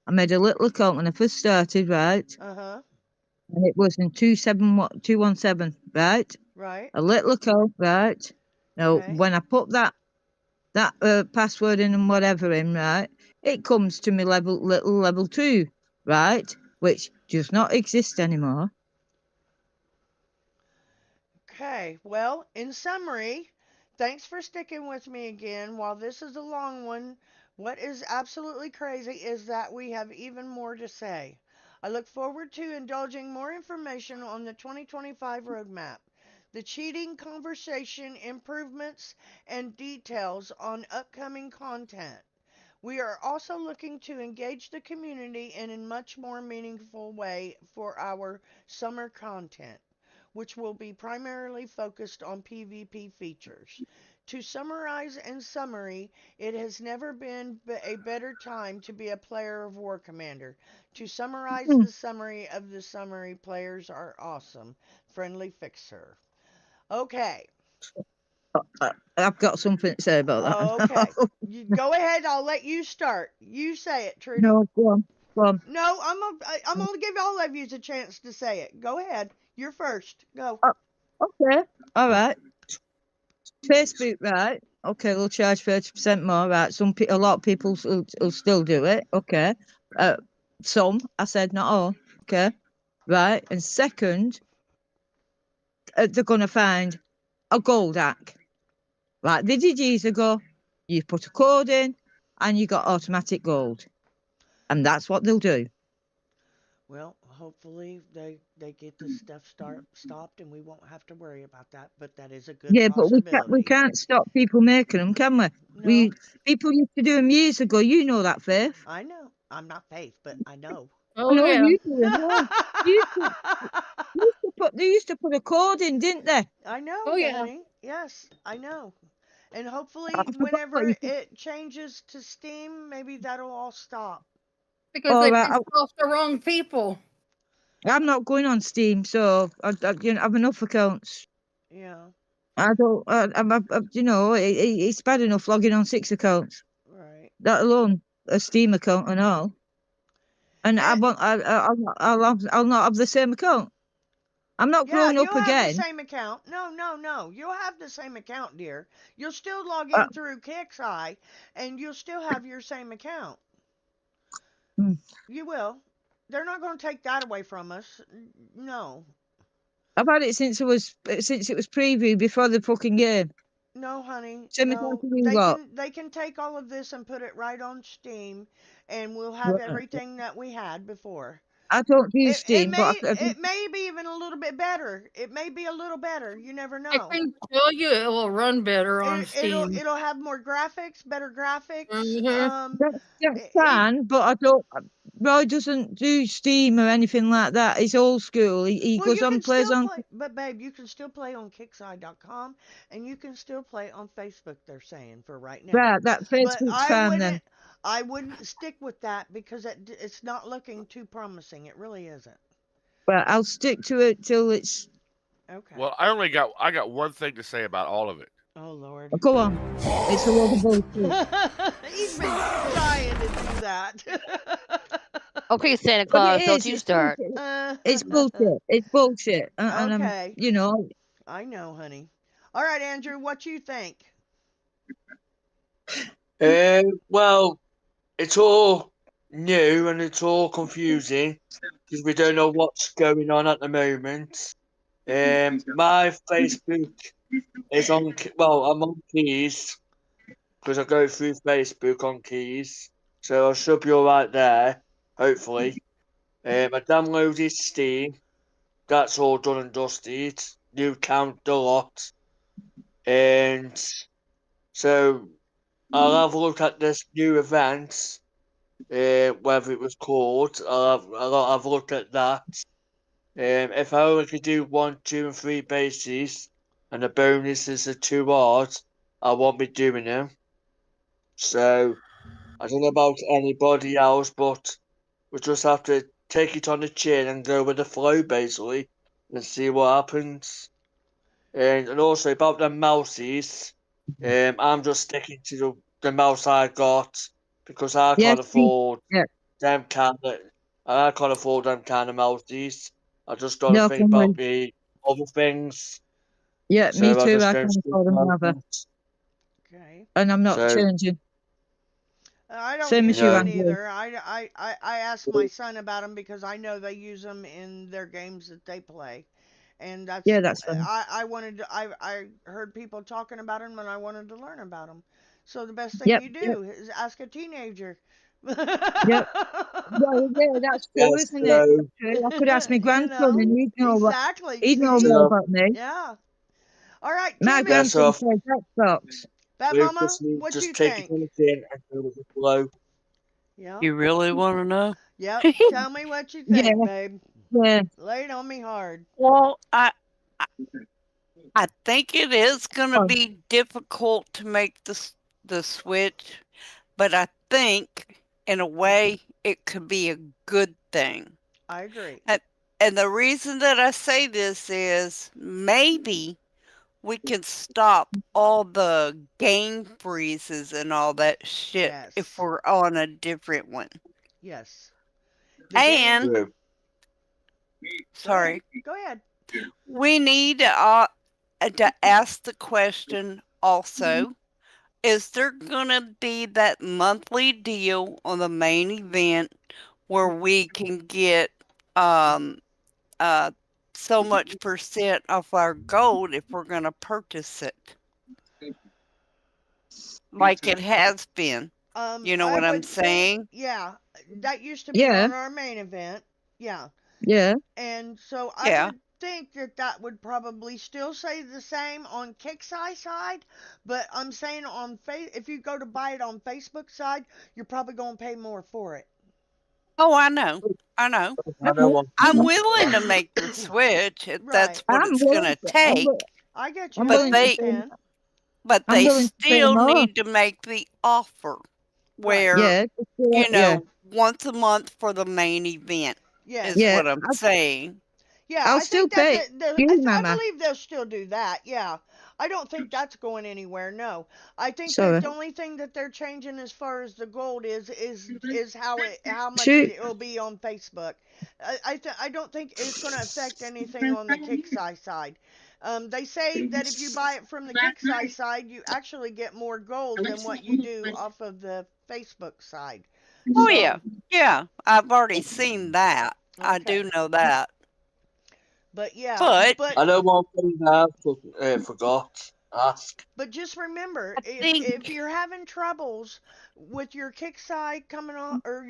I made a little account when I first started, right? Uh-huh. And it was in 217, right? Right. A little account, right? Now, when I put that password in and whatever in, right, it comes to me level 2, right? Which does not exist anymore. Okay, well, in summary, thanks for sticking with me again. While this is a long one, what is absolutely crazy is that we have even more to say. I look forward to indulging more information on the 2025 roadmap, the cheating conversation, improvements, and details on upcoming content. We are also looking to engage the community in a much more meaningful way for our summer content, which will be primarily focused on PvP features. To summarize in summary, it has never been a better time to be a player of War Commander. To summarize the summary of the summary, players are awesome. Friendly Fixer. Okay. I've got something to say about that. Okay. Go ahead, I'll let you start. You say it, Trudy. No, go on. Go on. No, I'm gonna give all of you a chance to say it. Go ahead. You're first. Go. Okay. All right. Facebook, right? Okay, they'll charge 30% more, right? A lot of people will still do it. Okay. Some. I said not all. Okay. Right. And second, they're gonna find a gold hack. Like they did years ago. You put a code in, and you got automatic gold, and that's what they'll do. Well, hopefully they get this stuff stopped, and we won't have to worry about that. But that is a good Yeah, but we possibility. can't stop people making them, can we? No, People used to do them years ago. You know that, Faith. I know. I'm not Faith, but I know. I Oh know yeah. you do. Yeah. They used to put a code in, didn't they? I know, Oh yeah. honey. Yes, I know. And I hopefully, forgot whenever what you said. it changes to Steam, maybe that'll all stop. Because All they right, pissed off the wrong people. I'm not going on Steam, so I have enough accounts. Yeah, I don't. It's bad enough logging on 6 accounts, right. let alone a Steam account and all. And I And want. I'll not have the same account. I'm not yeah, growing up you'll have the again. same account. No, no, no. You'll have the same account, dear. You'll still log Uh, in through KixEye, and you'll still have your same account. hmm. You will. They're not going to take that away from us. No. I've had it since it was preview before the fucking game. No, honey. Same as No. you lot. They can take all of this and put it right on Steam, and we'll have Right. everything that we had before. I don't do It Steam, but it may be even a little bit better. It may be a little better. You never I know. can tell you it will run better on Steam. It'll have more graphics, better graphics. Mm-hmm. that's It, fine. But I don't. Roy doesn't do Steam or anything like that. He's old school. He well, goes you on, can plays still on. play, but babe, you can still play on Kickside.com, and you can still play on Facebook. They're saying for right now. Right, that But Facebook's fine then. I wouldn't stick with that because it's not looking too promising. It really isn't. But I'll stick to it till it's. Okay. Well, I got one thing to say about all of it. Oh Lord. Go on. It's a lot of bullshit. He's been trying to do that. Okay, Santa But it Claus, don't is. you It's start. bullshit. It's bullshit. It's bullshit. And I'm, Okay. I know, honey. All right, Andrew, what you think? Well, it's all new and it's all confusing because we don't know what's going on at the moment. My Facebook is on. Well, I'm on Keys because I go through Facebook on Keys, so I should be all right there. Hopefully, I downloaded Steam. That's all done and dusted. New count a lot, and so I'll have a look at this new event. Whether it was called, I'll have a look at that. If I only could do 1, 2, and 3 bases, and the bonuses are too hard, I won't be doing them. So I don't know about anybody else, but we just have to take it on the chin and go with the flow, basically, and see what happens. And also about the mouses, I'm just sticking to the mouse I got because I yes, can't afford yeah. them kind of. I can't afford them kind of mouses. I just got to No, think can about we? the other things. Yeah, me So I'll too. just I go can't stick afford them with either. that. Okay. And I'm not So changing. I don't Same use as you, them no, Andrew. neither. I asked my son about them because I know they use them in their games that they play, and Yeah, that's fine. I wanted to, I heard people talking about them and I wanted to learn about them. So the best thing Yep, you yep, do is ask a teenager. yep. Well, yeah, that's true, yes, isn't it? so That's true. I could ask my You grandson, know and exactly. he'd know See, more so about me. yeah. All right, My yeah, Timmy, so grandson says that sucks. Fat we Mama, just need what you just take it think? on the chin and go with the flow. Yeah. You really want to know? Yep. Tell me what you Yeah, think, babe. yeah. Lay it on me hard. Well, I think it is going to Oh, be difficult to make the switch, but I think in a way it could be a good thing. I agree. And the reason that I say this is maybe we can stop all the game freezes and all that shit if Yes. we're on a different one. Yes. And True. sorry, Go ahead. we need to ask the question also. Is there gonna be that monthly deal on the main event where we can get so much % off our gold if we're gonna purchase it? Like it has been. You know I what I'm would think, saying? yeah, that used to be Yeah, on our main event. Yeah. yeah, And so I Yeah. would think that that would probably still say the same on Kicksai side, but I'm saying on if you go to buy it on Facebook side, you're probably going to pay more for it. Oh, I know. I know. I don't want I'm willing to make the switch if that's Right. what I'm it's willing gonna to, take. I get you. I'm I But willing to pay, understand. I'm they willing to pay still more. need to make the offer Right. where, Yeah, you yeah, know, once a month for the main event Yes. is yeah. what I'm saying. Yeah, I'll I still think that pay you, I Mama. believe they'll still do that. Yeah, I don't think that's going anywhere. No, I think that Sorry. the only thing that they're changing as far as the gold is how much Shoot. it will be on Facebook. I don't think it's going to affect anything on the Kicksai side. They say that if you buy it from the Kicksai side, you actually get more gold than what you do off of the Facebook side. Oh yeah. So Yeah. I've already seen that. I okay, do know that. but yeah, But I know one thing I forgot. Ask. But just remember, I if think you're having troubles with your Kickside coming off or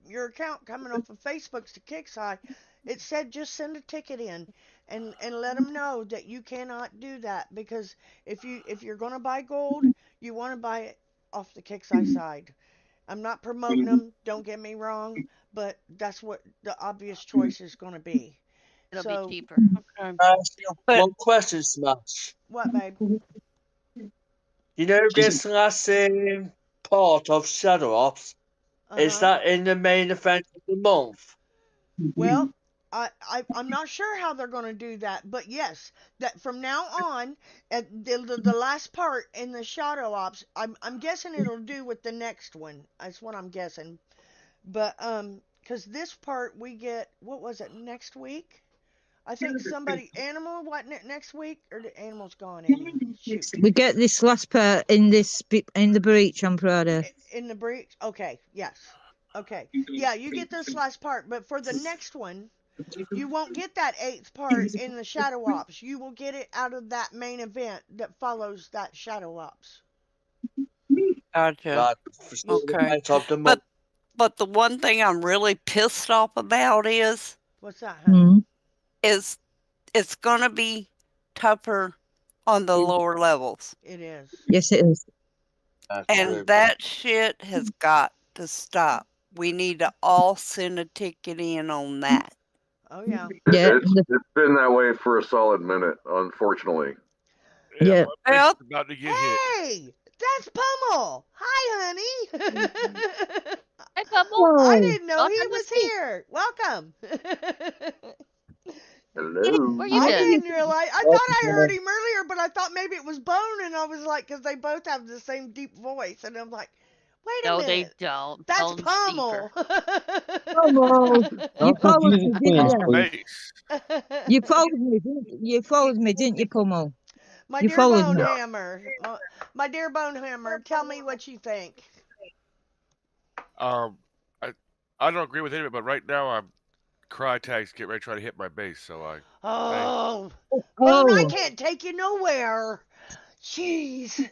your account coming off of Facebook's to Kickside, it said just send a ticket in and let them know that you cannot do that because if you're gonna buy gold, you want to buy it off the Kickside side. I'm not promoting them, don't get me wrong, but that's what the obvious choice is gonna be. It'll be So cheaper. okay. Ask you But one question, Smash. what, babe? You know this last part of Shadow Ops? Uh Is huh. that in the main event of the month? Well, I'm not sure how they're going to do that, but yes, that from now on, at the last part in the Shadow Ops, I'm guessing it'll do with the next one. That's what I'm guessing. But because this part we get, what was it, next week? I think somebody animal wasn't it next week or the animal's gone any shoot We get this last part in in the breach on Friday. in the breach. Okay, yes. Okay, yeah, you get this last part, but for the next one. You won't get that eighth part in the Shadow Ops. You will get it out of that main event that follows that Shadow Ops. gotcha. Like, for the Okay. event of the month. But the one thing I'm really pissed off about is What's that, honey? is it's gonna be tougher on the lower levels. It is. Yes, it is. That's And true. that shit has got to stop. We need to all send a ticket in on that. Oh yeah. Yeah, It's been that way for a solid minute, unfortunately. yeah. My Well, base's about to get hit. Hey, that's Pummel. Hi, honey. Hey, Bubble. I Oh, didn't know Long he time no was see. here. Welcome. Hello. Where you I been? didn't realize. I thought I heard him earlier, but I thought maybe it was Bone, and I was like, because they both have the same deep voice, and I'm like, wait a No, minute. they don't. That's Bone's Pummel. Pummel. You Don't followed confuse me, the didn't twins, you? please. Base. You followed me, didn't you? You followed me, didn't you, Pummel? My You dear followed me. Bonehammer. My dear Bonehammer, tell me what you think. I don't agree with it, but right now I'm cry tags get ready to try to hit my base, so I Oh, Bone, I Oh, can't take you nowhere. Jeez.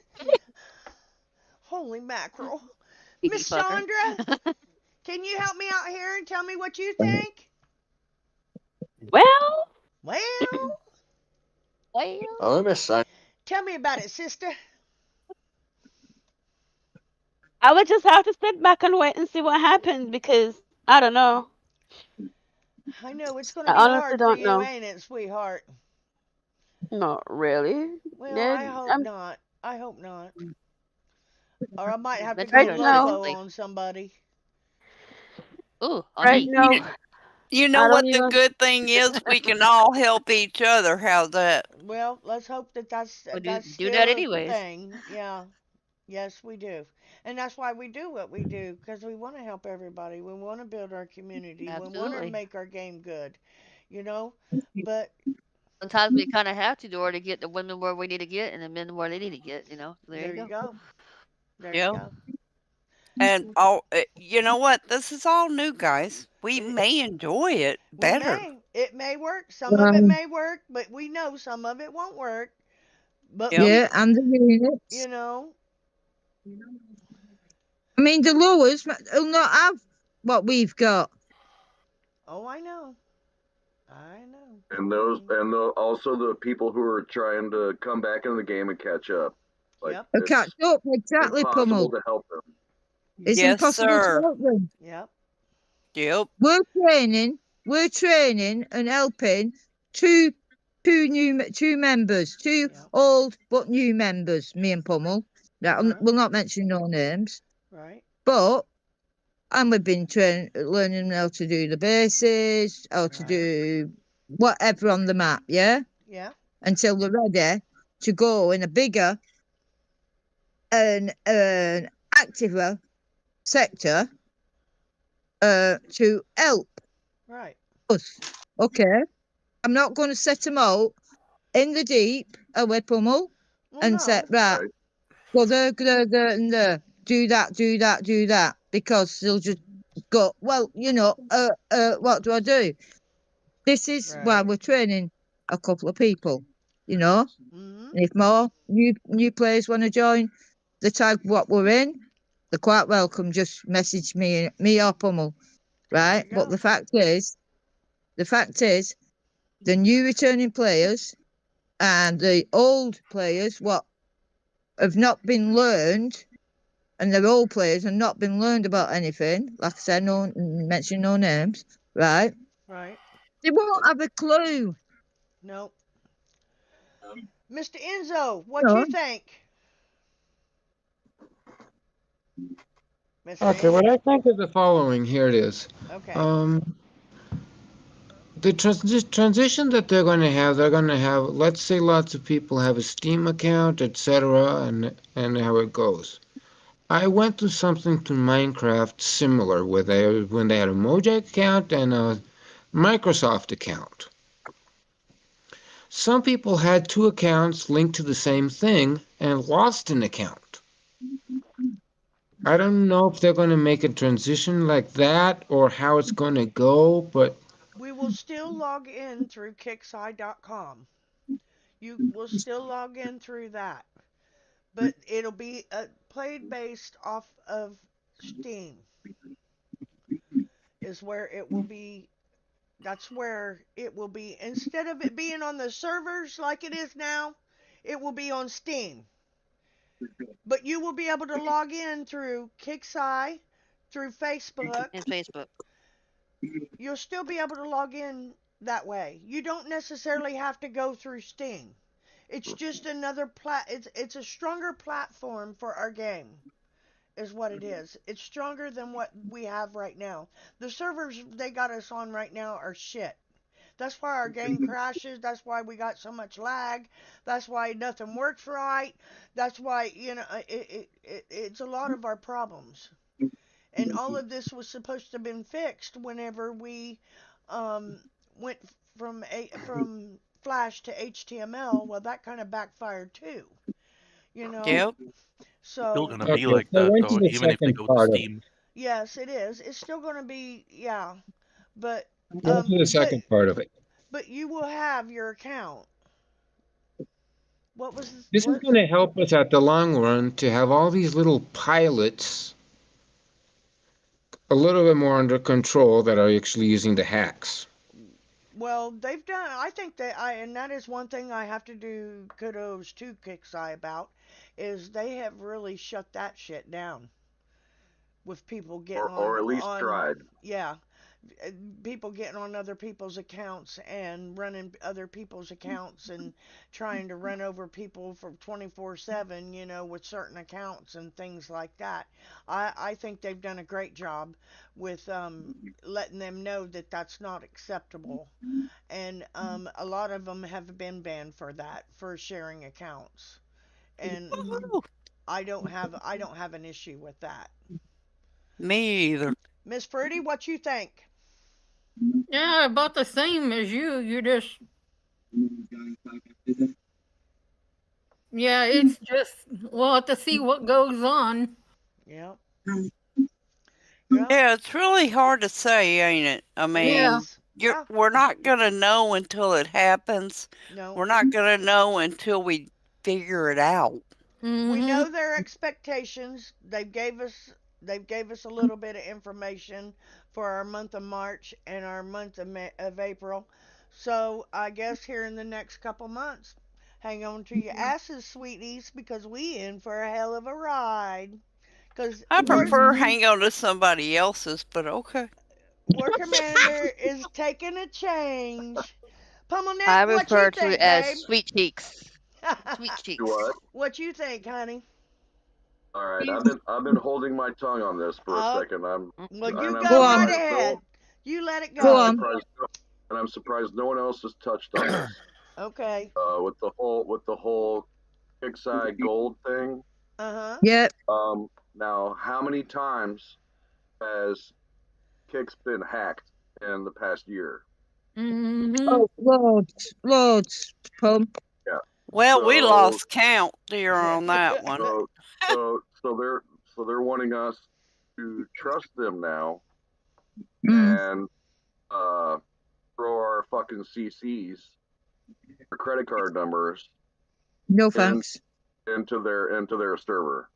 Holy mackerel. Miss fucker. Chandra, can you help me out here and tell me what you think? Well, Well, Well, Oh, Miss San- tell me about it, sister. I would just have to sit back and wait and see what happens because I don't know. I know it's going to I be honestly hard for don't you, know. ain't it, sweetheart? Not really. Well, Yeah, I hope I'm not. I hope not. Or I might have to mental go right yours now. loco physically. on somebody. Ooh, on Right me. now, You know I don't what the even. good thing is? We can all help each other. How's that? Well, let's hope that We'll that's do that still a anyways. thing. Yeah. Yes, we do. And that's why we do what we do, because we want to help everybody. We want to build our community. We want to Absolutely. make our game good, you know? But Sometimes we kind of have to in order to get the women where we need to get and the men where they need to get. There you there you go. go. There you Yep. go. And you know what? This is all new, guys. We may enjoy it We better. may. It may work. Some of it Um, may work, but we know some of it won't work. But Yep. we, yeah, and the units. you know, I mean, the lowers will not have what we've got. oh, I know. I know. And also the people who are trying to come back in the game and catch up. Like Yep. Catch it's up, exactly, impossible Pummel. to help them. It's Yes, impossible to sir. help them. Yep. Yep. We're training and helping two two members, two Yep. old but new members, me and Pummel. That Right. we'll not mention no names. Right. But and we've been learning how to do the bases, how to Right. do whatever on the map, yeah? Yeah. Until they're ready to go in a bigger and activer sector to help Right. us. Okay. I'm not going to set them out in the deep away Pummel Well, and say, no. right, Right. go there, and there. Do that, do that, do that. Because they'll just go, well, what do I do? This is why Right. we're training a couple of people, you know. Mhm. And if more new players want to join the tag what we're in, they're quite welcome. Just message me or Pummel, There right? you But go. the fact is, the new returning players and the old players, what have not been learned, and the old players have not been learned about anything. Like I said, no mention no names, right? Right. They won't have a clue. Nope. Mr. Enzo, what No. you think? Mr. Okay, what Enzo. I think is the following. Here it is. Okay. Um, the transition that they're going to have, let's say lots of people have a Steam account, etc., and how it goes. I went through something to Minecraft similar when they had a Mojang account and a Microsoft account. Some people had two accounts linked to the same thing and lost an account. I don't know if they're going to make a transition like that or how it's going to go, but We will still log in through kickside.com. You will still log in through that. But it'll be played based off of Steam, is where it will be. That's where it will be. Instead of it being on the servers like it is now, it will be on Steam. But you will be able to log in through Kickside, through Facebook. And Facebook. You'll still be able to log in that way. You don't necessarily have to go through Steam. It's just another it's a stronger platform for our game is what it is. It's stronger than what we have right now. The servers they got us on right now are shit. That's why our game crashes. That's why we got so much lag. That's why nothing works right. That's why, it's a lot of our problems. And all of this was supposed to have been fixed whenever we um, went from Flash to HTML. Well, that kind of backfired too, you know. Yep. Still So gonna be okay. like So that went to though, the even if they second go to part of it. Steam. yes, it is. It's still going to be, yeah, but Went to the but second part of it. you will have your account. This is What? going to help us at the long run to have all these little pilots a little bit more under control that are actually using the hacks. Well, they've done. I think and that is one thing I have to do kudos to Kixeye about, is they have really shut that shit down with people getting Or at least tried. yeah, uh, people getting on other people's accounts and running other people's accounts and trying to run over people for 24/7, with certain accounts and things like that. I think they've done a great job with letting them know that that's not acceptable. And a lot of them have been banned for that, for sharing accounts. And Woo! I don't have an issue with that. Me either. Miss Fruity, what you think? Yeah, about the same as you. You just, yeah, it's just, we'll have to see what goes on. Yeah. Yeah, it's really hard to say, ain't it? I It mean, is. Yeah. we're not gonna know until it happens. No. We're not gonna know until we figure it out. We Mm-hmm. know their expectations. They gave us a little bit of information for our month of March and our month of April. So I guess here in the next couple months, hang on to your asses, sweeties, because we in for a hell of a ride. Because I prefer hang on to somebody else's, but okay. War Commander is taking a change. Pummel Neck, I what you refer to it think, as babe? sweet cheeks. Sweet Do cheeks. what? What you think, honey? All right, I've been holding my tongue on this for a Oh, second. well, you I'm Go go right on. surprised ahead. You let it Go I'm go. on. surprised and I'm surprised no one else has touched on this. Okay. With the whole Pixie Gold thing. Uh-huh. Yep. Now how many times has Kix been hacked in the past year? Mm-hmm. Oh, loads, Pum. Yeah. Well, we So lost count there on that one. so so they're wanting us to trust them now and throw our fucking CCs, our credit card numbers, No in, thanks. into their server.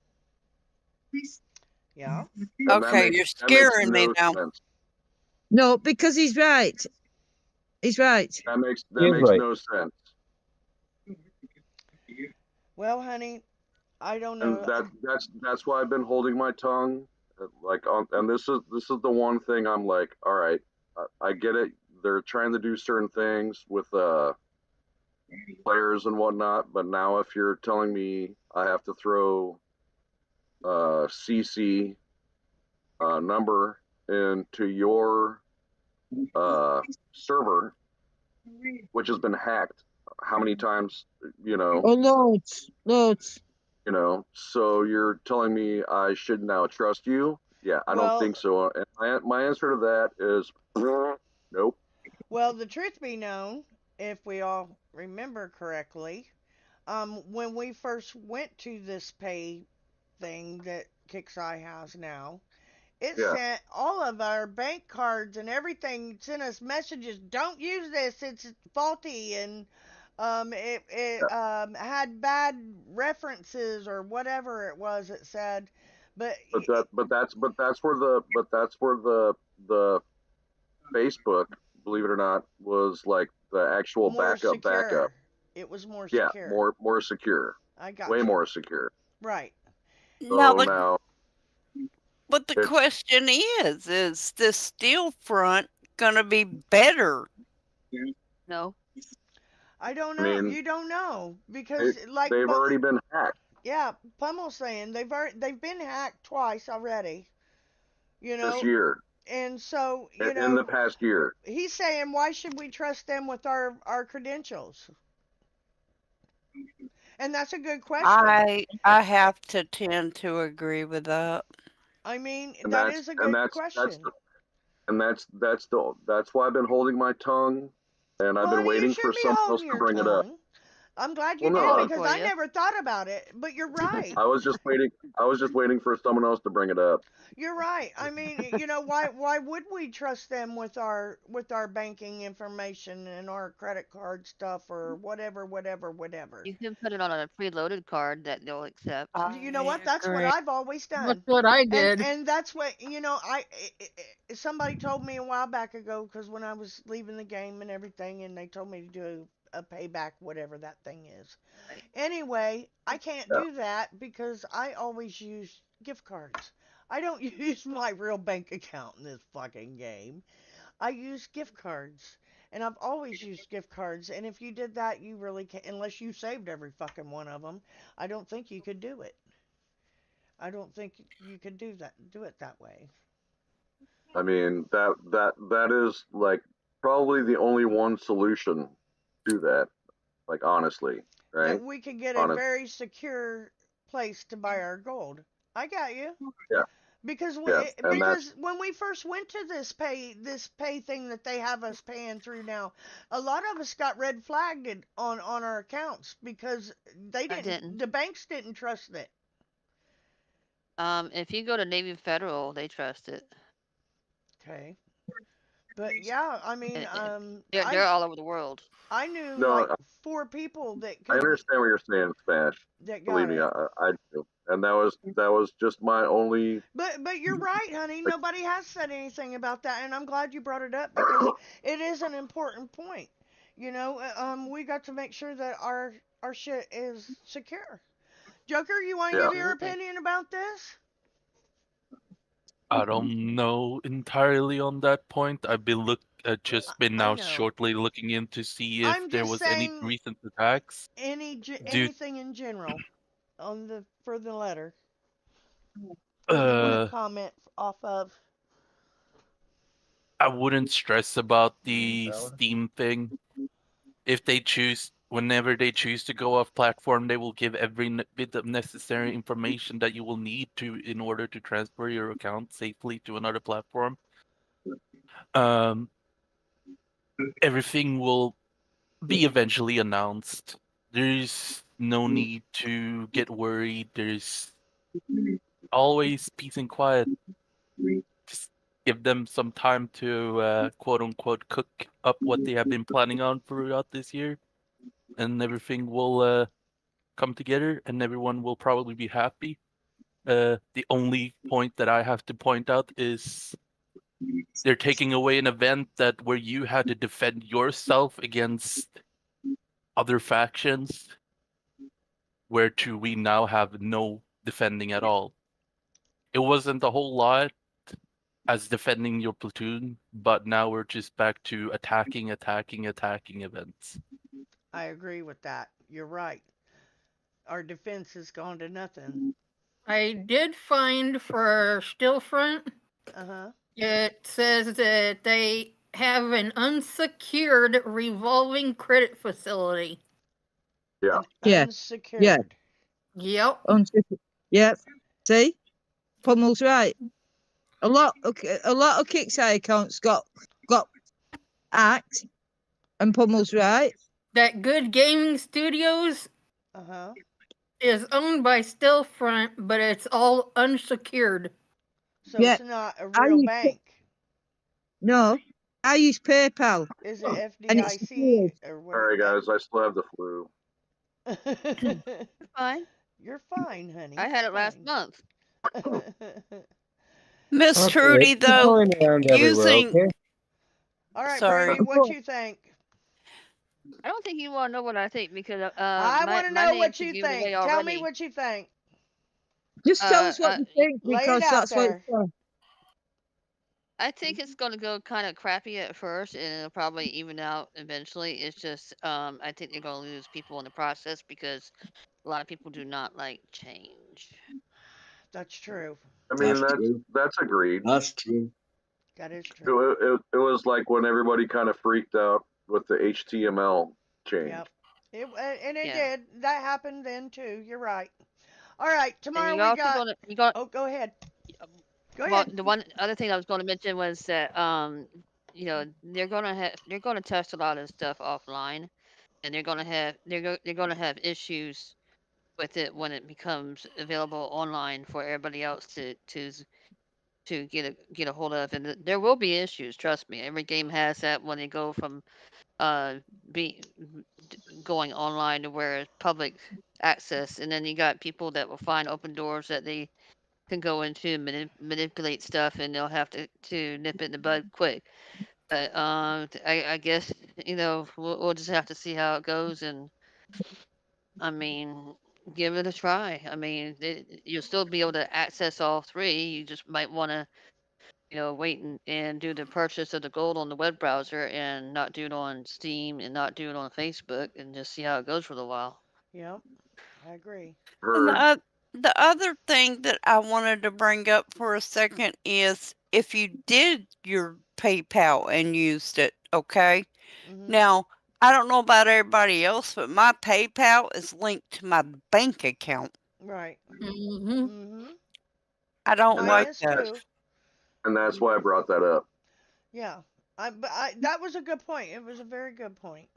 Yeah. And Okay, you're that makes scaring me no now. sense. No, because he's right. He's right. That makes right. no sense. Well, honey, I don't And know. that's why I've been holding my tongue. Like and this is the one thing I'm like, all right, I get it. They're trying to do certain things with players and whatnot, but now if you're telling me I have to throw CC number into your server, which has been hacked, how many times? Oh, loads. So you're telling me I should now trust you? Yeah, I don't think Well, so. And my answer to that is nope. well, the truth be known, if we all remember correctly, when we first went to this pay thing that Kixeye has now, it Yeah. sent all of our bank cards and everything, sent us messages, don't use this, it's faulty, and it had bad references or whatever it was it said. But But that's where the Facebook, believe it or not, was like the actual more backup. secure. It was more Yeah, secure. more secure. I got Way you. more secure. Right. Now, So now but the it's question is this steel front gonna be better? No. I don't I know. mean You don't know because they've already been hacked yeah, Pummel's saying they've been hacked twice already. You this know, year. and so In the past year. he's saying why should we trust them with our credentials? And that's a good question. I have to tend to agree with that. I mean, And that that's is a and good question. that's why I've been holding my tongue and I've Well, been honey, you waiting for shouldn't be someone else holding to your bring it up. tongue. I'm glad you Well, did no, Happy because for I you. never thought about it. But you're right. I was just waiting for someone else to bring it up. You're right. I mean, why would we trust them with our banking information and our credit card stuff or whatever? You can put it on a preloaded card that they'll accept. You know what? I That's what agree. I've always That's done. what I And did. and that's what somebody told me a while back ago because when I was leaving the game and everything, and they told me to do a payback, whatever that thing is. Right. Anyway, I can't Yeah. do that because I always use gift cards. I don't use my real bank account in this fucking game. I use gift cards. And I've always used gift cards. And if you did that, you really can't, unless you saved every fucking one of them, I don't think you could do it. I don't think you could do it that way. I mean that is like probably the only one solution to that. Like honestly, That right? we could get a Honest. very secure place to buy our gold. I got you. Yeah. Because Yeah, and that's when we first went to this pay thing that they have us paying through now, a lot of us got red flagged on our accounts because I didn't. the banks didn't trust it. If you go to Navy Federal, they trust it. Okay. But yeah, I mean, They're all over the world. I knew no. like 4 people that I could understand what you're saying, Smash. that Believe got me, it. I do. And that was just my only. But you're right, honey. Nobody has said anything about that, and I'm glad you brought it up because it is an important point. You know, we got to make sure that our shit is secure. Joker, you want to Yeah. give your opinion about this? I don't know entirely on that point. I've been just been I now know. shortly looking in to see if I'm there just was any saying recent attacks. anything in general on the for the letter. What do you want to Uh, comment off of? I wouldn't stress about the Steam thing. If they whenever they choose to go off platform, they will give every bit of necessary information that you will need in order to transfer your account safely to another platform. Everything will be eventually announced. There's no need to get worried. There's always peace and quiet. Just give them some time to quote unquote cook up what they have been planning on throughout this year, and everything will come together, and everyone will probably be happy. The only point that I have to point out is they're taking away an event where you had to defend yourself against other factions, where we now have no defending at all. It wasn't a whole lot as defending your platoon, but now we're just back to attacking events. I agree with that. You're right. Our defense has gone to nothing. I did find for Stillfront, Uh-huh. it says that they have an unsecured revolving credit facility. Yeah. Yeah. Unsecured. Yep. Unsecured. Yep. See, Pummel's right. A lot of Kickstarter accounts got hacked, and Pummel's right. That Good Gaming Studios Uh-huh. is owned by Stillfront, but it's all unsecured. So Yeah. it's not a real bank. No, I use PayPal. Is it And it's FDIC secured. or what? Sorry, guys. I still have the flu. Fine. You're fine, honey. I had it last month. Miss Okay, Trudy, keep though, going around everywhere, using okay? All right, Sorry. Brandy, what you think? I don't think you want to know what I think because I want to my know name what should you give it think. away Tell me already. what you think. Just tell us what you think, Lay it because out that's what there. it's for. I think it's going to go kind of crappy at first, and it'll probably even out eventually. It's just I think they're going to lose people in the process because a lot of people do not like change. That's true. I mean, That's true. that's agreed. That's true. That is true. It was like when everybody kind of freaked out with the HTML change. Yep. And it Yeah. did. That happened then too. You're right. All right. And Tomorrow you're we also got. going to Oh, go ahead. Go well, ahead. the one other thing I was going to mention was that you know, they're going to test a lot of stuff offline, and they're going to have issues with it when it becomes available online for everybody else to get a hold of. And there will be issues, trust me. Every game has that when they go from be going online to where it's public access, and then you got people that will find open doors that they can go into and manipulate stuff, and they'll have to nip it in the bud quick. But I guess we'll just have to see how it goes, and I mean, give it a try. I mean, you'll still be able to access all three. You just might want to wait and do the purchase of the gold on the web browser and not do it on Steam and not do it on Facebook and just see how it goes for a little while. Yep. I agree. And the other thing that I wanted to bring up for a second is if you did your PayPal and used it, okay? Now, I don't know about everybody else, but my PayPal is linked to my bank account. Right. Mm-hmm. Mm-hmm. I don't That like is that. true. And that's why I brought that up. Yeah. That was a good point. It was a very good point.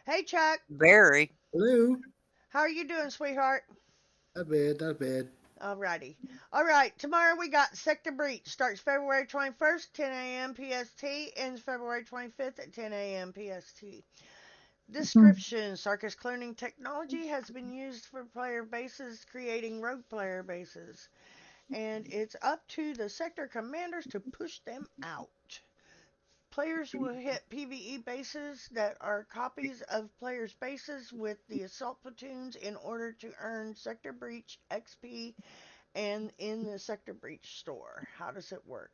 Hey, Chuck. Very. Hello. How are you doing, sweetheart? Not bad, not bad. Alrighty. Alright, tomorrow we got Sector Breach. Starts February 21st, 10 a.m. PST, ends February 25th at 10 a.m. PST. Description: Sarkis cloning technology has been used for player bases, creating rogue player bases, and it's up to the sector commanders to push them out. Players will hit PvE bases that are copies of players' bases with the assault platoons in order to earn Sector Breach XP and in the Sector Breach store. How does it work?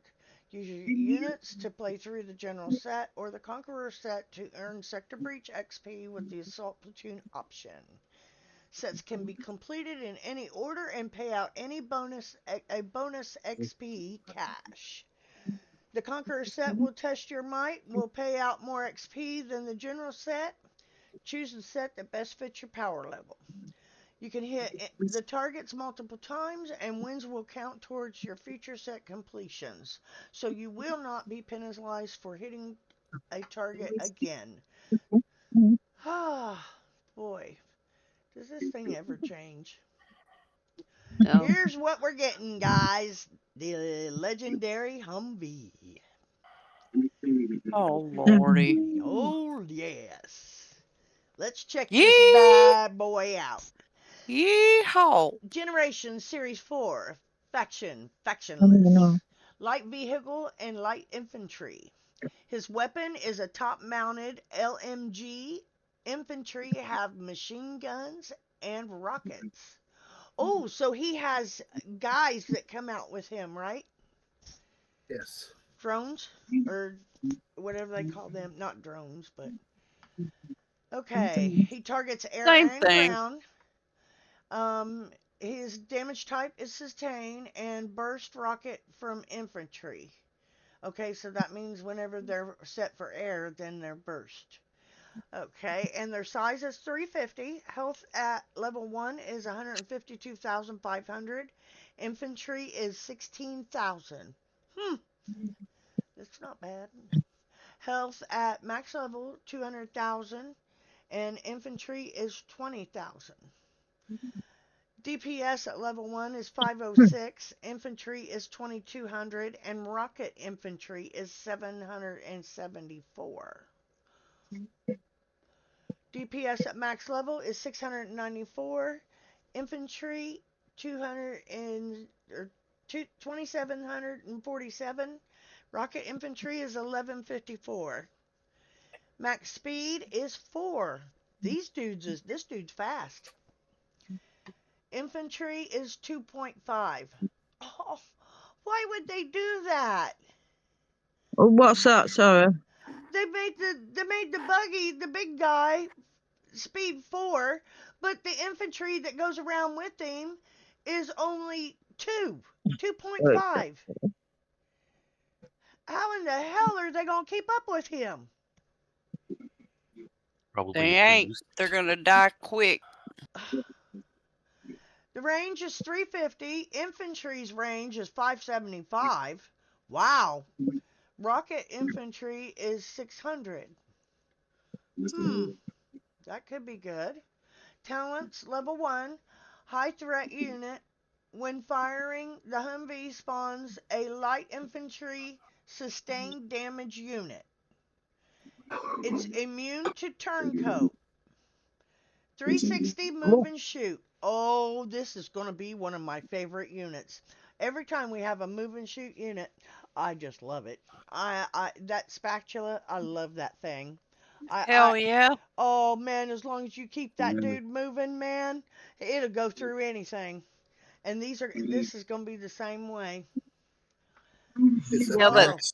Use your units to play through the general set or the Conqueror set to earn Sector Breach XP with the Assault Platoon option. Sets can be completed in any order and pay out any bonus XP cash. The Conqueror set will test your might, will pay out more XP than the general set. Choose the set that best fits your power level. You can hit the targets multiple times, and wins will count towards your future set completions. So you will not be penalized for hitting a target again. Ah, boy, does this thing ever change? No. Here's what we're getting, guys. The legendary Humvee. Oh, Lordy. Oh, yes. Let's check this Yee! bad boy out. Yeehaw! Generation Series 4, Faction, Oh, no. Factionless, Light Vehicle and Light Infantry. His weapon is a top-mounted LMG. Infantry have machine guns and rockets. Oh, so he has guys that come out with him, right? Yes. Drones? Or whatever they call them. Not drones, but... Okay, he targets air Same and thing. ground. Um, his damage type is sustain and burst rocket from infantry. Okay, so that means whenever they're set for air, then they're burst. Okay, and their size is 350. Health at level 1 is 152,500. Infantry is 16,000. That's not bad. Health at max level 200,000 and infantry is 20,000. DPS at level 1 is 506, infantry is 2200, and rocket infantry is 774. DPS at max level is 694, infantry 200 or 2747, rocket infantry is 1154. Max speed is 4. This dude's fast. Infantry is 2.5. Oh, why would they do that? Oh, what's that, Sarah? They made the buggy, the big guy, speed 4, but the infantry that goes around with him is only 2.5. How in the hell are they gonna keep up with him? Probably They a ain't. boost. They're gonna die quick. The range is 350. Infantry's range is 575. Wow. Rocket infantry is 600. That could be good. Talents level 1. High threat unit. When firing, the Humvee spawns a light infantry sustained damage unit. It's immune to turncoat. 360 move and shoot. Oh, this is going to be one of my favorite units. Every time we have a move and shoot unit, I just love it. That spatula, I love that thing. I Hell yeah. Oh man, as long as you keep that dude moving, man, it'll go through anything. And this is going to be the same way. It's a Yeah, but Oh, max.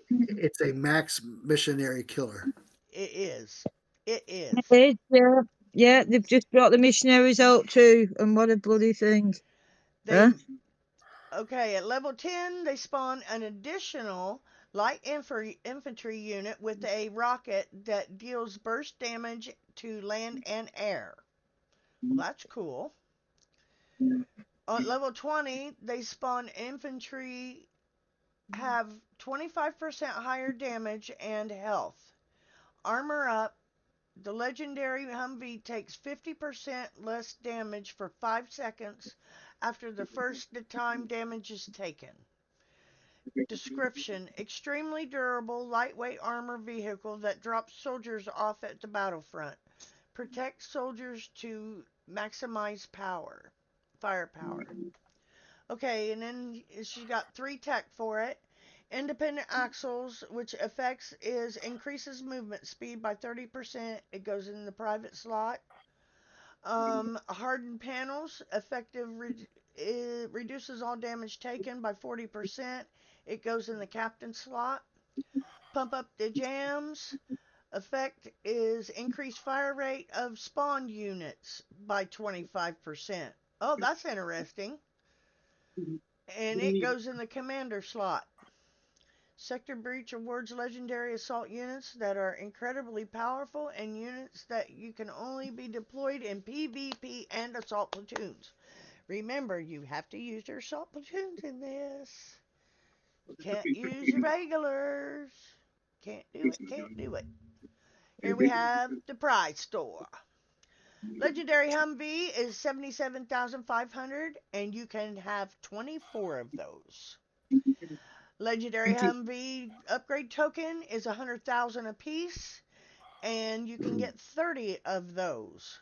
It's a max missionary killer. it is. It is. It is, yeah. Yeah, they've just brought the missionaries out too, and what a bloody thing. They Okay, at level 10, they spawn an additional light infantry unit with a rocket that deals burst damage to land and air. Well, that's cool. On level 20, they spawn infantry, have 25% higher damage and health. Armor up, the legendary Humvee takes 50% less damage for 5 seconds after the first time damage is taken. Description: extremely durable, lightweight armor vehicle that drops soldiers off at the battlefront. Protects soldiers to maximize firepower. Okay, and then she got 3 tech for it. Independent axles, which affects is increases movement speed by 30%. It goes in the private slot. Hardened panels, it reduces all damage taken by 40%. It goes in the captain slot. Pump up the jams. Effect is increased fire rate of spawned units by 25%. Oh, that's interesting. And it goes in the commander slot. Sector Breach awards legendary assault units that are incredibly powerful and units that you can only be deployed in PvP and assault platoons. Remember, you have to use your assault platoons in this. You can't use your regulars. Can't do it, can't do it. Here we have the prize store. Legendary Humvee is 77,500 and you can have 24 of those. Legendary Humvee upgrade token is 100,000 apiece, and you can get 30 of those.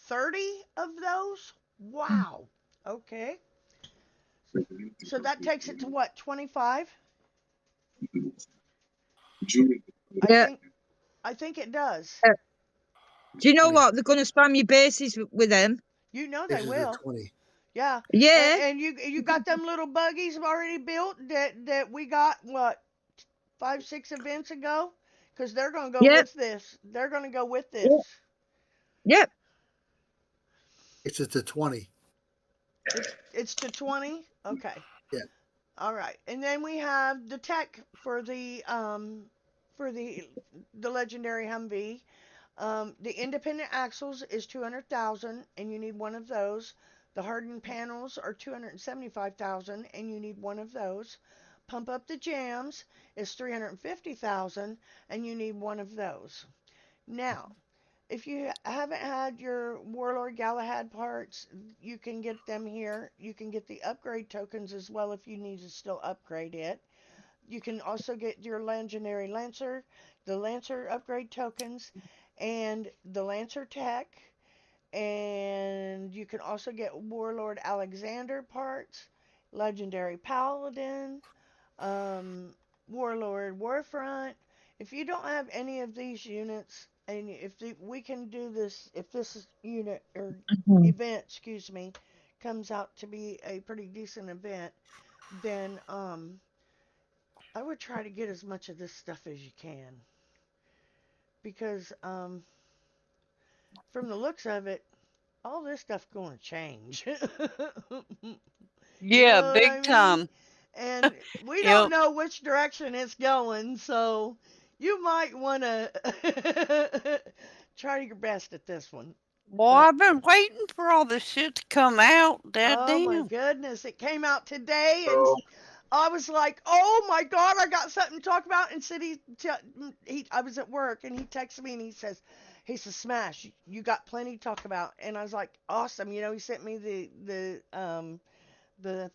30 of those? Wow. Okay. So that takes it to what? 25? Yeah. I think it does. Do you know what? They're going to spam your bases with them. You know they will. 20. Yeah. Yeah. And you got them little buggies already built that we got what 5-6 events ago, because they're gonna go with this. They're gonna go with this. Yep. It's at the 20. It's to 20. Okay. Yeah. All right. And then we have the tech for the legendary Humvee. The independent axles is 200,000 and you need one of those. The hardened panels are 275,000 and you need one of those. Pump up the jams is 350,000 and you need one of those. Now, if you haven't had your Warlord Galahad parts, you can get them here. You can get the upgrade tokens as well if you need to still upgrade it. You can also get your Legendary Lancer, the Lancer upgrade tokens, and the Lancer tech. And you can also get Warlord Alexander parts, Legendary Paladin, Warlord Warfront. If you don't have any of these units, and we can do this, if this unit or event, excuse me, comes out to be a pretty decent event, then I would try to get as much of this stuff as you can, because from the looks of it, all this stuff going to change. You Yeah, know what big I mean? time. And we Yep. don't know which direction it's going, so you might want to try your best at this one. Well, I've been waiting for all this shit to come out. Oh my Damn. goodness, it came out today, and So I was like, "Oh my God, I got something to talk about." And said I was at work, and he texted me, and he says, "Smash, you got plenty to talk about." And I was like, "Awesome!" You know, he sent me the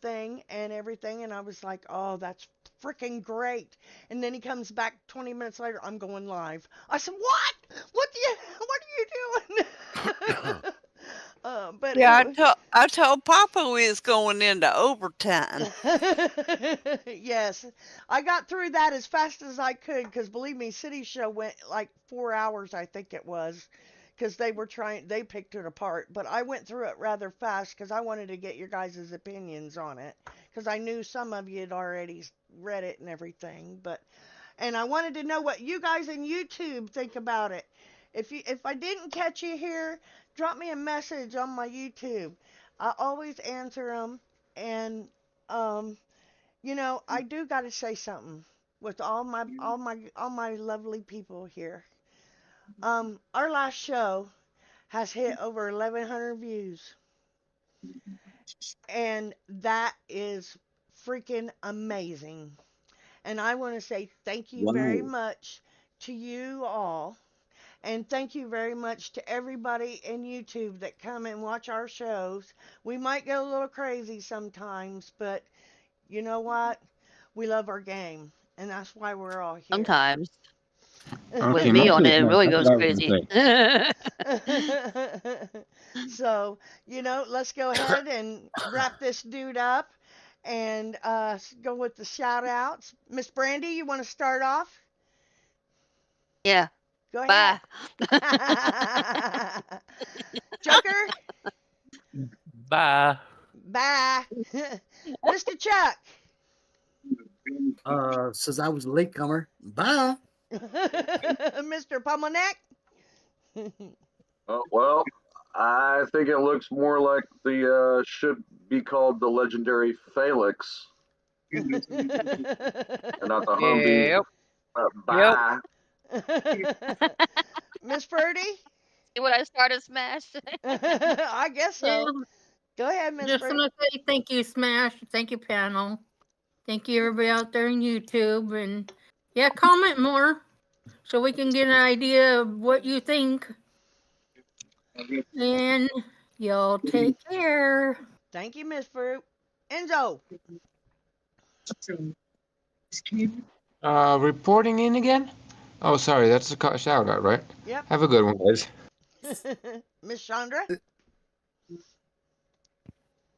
thing and everything, and I was like, "Oh, that's freaking great!" And then he comes back 20 minutes later. I'm going live. I said, "What? What are you doing?" But Yeah, it I told Papa we was going into overtime. yes, I got through that as fast as I could because believe me, City Show went like 4 hours, I think it was, because they picked it apart. But I went through it rather fast because I wanted to get your guys' opinions on it because I knew some of you had already read it and everything. And I wanted to know what you guys in YouTube think about it. If I didn't catch you here, drop me a message on my YouTube. I always answer them, and I do got to say something with all my lovely people here. Our last show has hit over 1,100 views, And that is freaking amazing. And I want to say thank you very Wow. much to you all. And thank you very much to everybody in YouTube that come and watch our shows. We might get a little crazy sometimes, but you know what? We love our game. And that's why we're all here. Sometimes. With Okay, me on most of it, the it time. really That's goes what I was crazy. gonna say. So, let's go ahead and wrap this dude up and go with the shout outs. Miss Brandy, you want to start off? Yeah. Go ahead. Bye. Joker, Bye. bye. Mr. Chuck. Since I was a latecomer, bye. Mr. Pummelneck. Well, I think it looks more like the should be called the legendary Felix and not the Humvee. Yep. Yep. Bye. Miss Purdy? See what I started, Smash? I guess Yeah, so. Go ahead, Miss just Purdy. want to say thank you, Smash. Thank you, panel. Thank you, everybody out there on YouTube. And yeah, comment more so we can get an idea of what you think. And y'all take care. Thank you, Miss Fruit. Enzo. Reporting in again? Oh, sorry, that's a shout out, right? Yep. Have a good one, guys. Miss Chandra.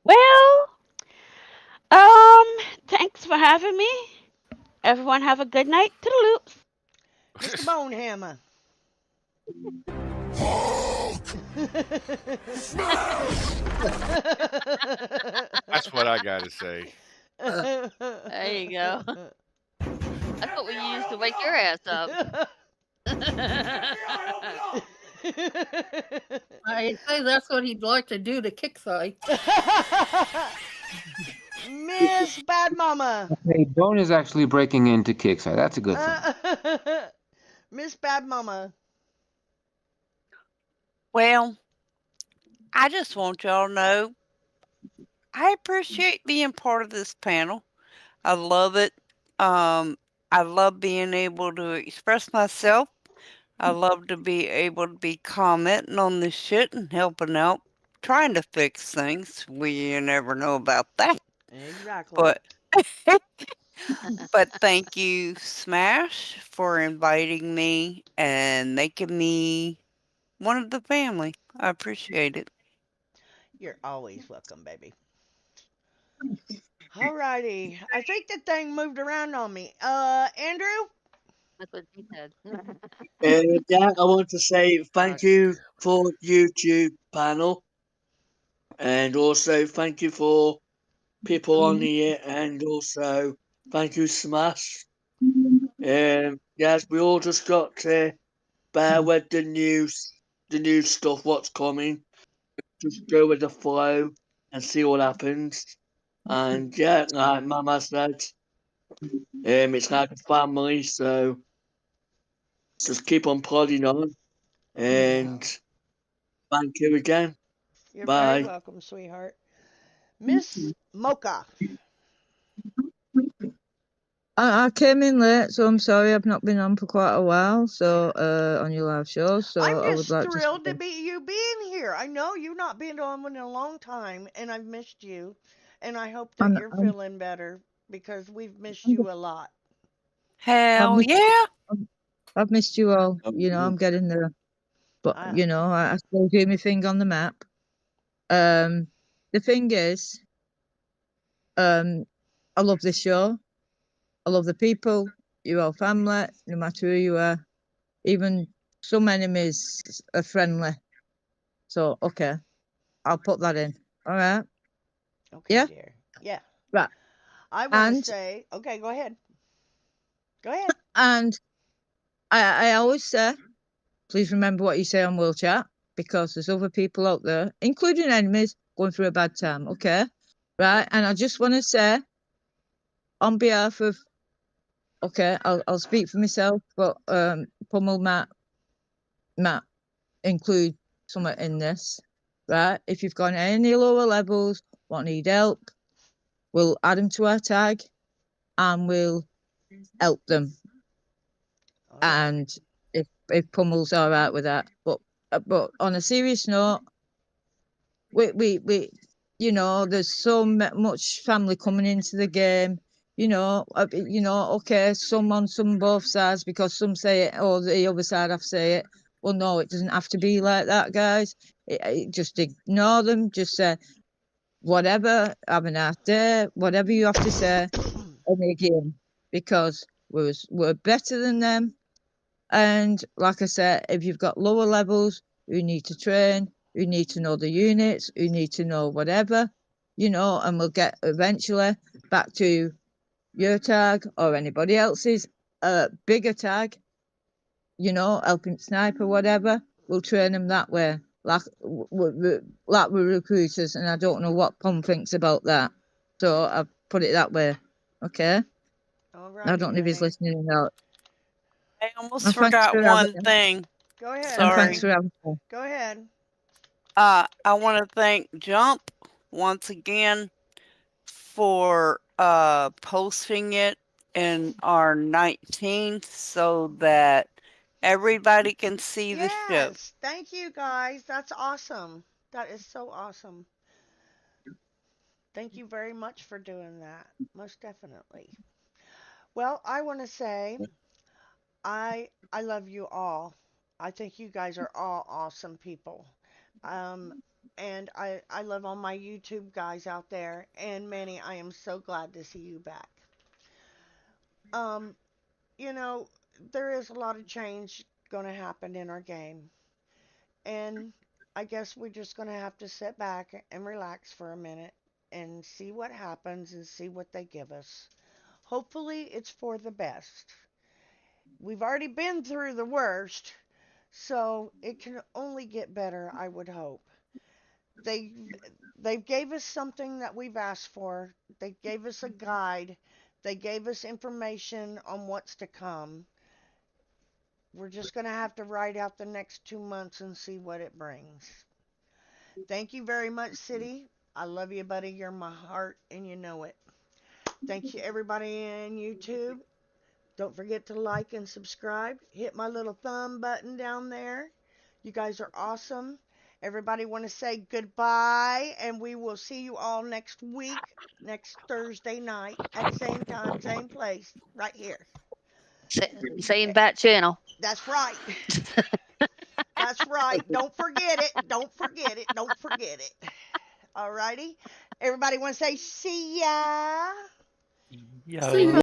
Well, thanks for having me. Everyone have a good night. Toodaloops. Mr. Bonehammer. That's what I gotta say. There you go. That's what we used to wake your ass up. I'd say that's what he'd like to do to Kickside. Miss Bad Mama. Hey, Bone is actually breaking into Kickside. That's a good thing. Miss Bad Mama. Well, I just want y'all to know I appreciate being part of this panel. I love it. I love being able to express myself. I love to be able to be commenting on this shit and helping out, trying to fix things. You never know about that. Exactly. But but thank you, Smash, for inviting me and making me one of the family. I appreciate it. You're always welcome, baby. Alrighty. I think the thing moved around on me. Andrew? That's what she said. Yeah, I want to say thank Alright. you for YouTube panel, and also thank you for people on here, and also thank you, Smash. Yes, we all just got to bear with the new stuff, what's coming. Just go with the flow and see what happens. And yeah, like Mama said, it's like a family, so just keep on plodding on. And thank you again. You're very Bye. welcome, sweetheart. Miss Mocha. I came in late, so I'm sorry I've not been on for quite a while. So on your live show, so I'm I would just like to thrilled to say be you being here. I know you've not been on in a long time, and I've missed you. And I hope that I'm, you're I'm, feeling better because we've missed I'm you a lot. I've Hell missed yeah. I've missed you all. Oh, You know, I'm getting there, but I, you know, I still do my thing on the map. The thing is, I love this show. I love the people. You're all family, no matter who you are. Even some enemies are friendly. So okay, I'll put that in. All right. okay, Yeah. dear. Yeah. Right. I want to And say, okay, go ahead. Go ahead. and I always say, please remember what you say on World Chat because there's other people out there, including enemies, going through a bad time. Okay. Right. And I just want to say, on behalf of, okay, I'll speak for myself, but Pummel Matt include something in this, right? If you've gone any lower levels what need help, we'll add them to our tag and we'll help them. All right. And if Pummel's all right with that, but on a serious note, we you know, there's so much family coming into the game. You know, okay, some on some both sides, because some say it or the other side have to say it. Well, no, it doesn't have to be like that, guys. Just ignore them. Just say whatever, have a nice day, whatever you have to say in the game, because we're better than them. And like I said, if you've got lower levels who need to train, who need to know the units, who need to know whatever, you know, and we'll get eventually back to your tag or anybody else's bigger tag, you know, helping snipe or whatever, we'll train them that way. Like we're recruiters, and I don't know what Pom thinks about that. So I've put it that way. Okay? All I righty, don't know if he's Minnie. listening or not. I almost And thanks forgot for one having thing. Go ahead, and thanks Sorry. for having me. Go ahead. I want to thank Jump once again for posting it in our 19th so that everybody can see the show. Yes, thank you guys. That's awesome. That is so awesome. Thank you very much for doing that. Most definitely. Well, I want to say I love you all. I think you guys are all awesome people. Um, and I love all my YouTube guys out there. And Manny, I am so glad to see you back. Um, you know, there is a lot of change going to happen in our game. And I guess we're just going to have to sit back and relax for a minute and see what happens and see what they give us. Hopefully, it's for the best. We've already been through the worst, so it can only get better, I would hope. They they gave us something that we've asked for. They gave us a guide. They gave us information on what's to come. We're just going to have to ride out the next 2 months and see what it brings. Thank you very much, City. I love you, buddy. You're my heart, and you know it. Thank you, everybody in YouTube. Don't forget to like and subscribe. Hit my little thumb button down there. You guys are awesome. Everybody want to say goodbye, and we will see you all next week, next Thursday night at same time, same place, right here. Same bat channel. That's right. That's right. Don't forget it. Don't forget it. Don't forget it. Alrighty. Everybody want to say see ya? Yo.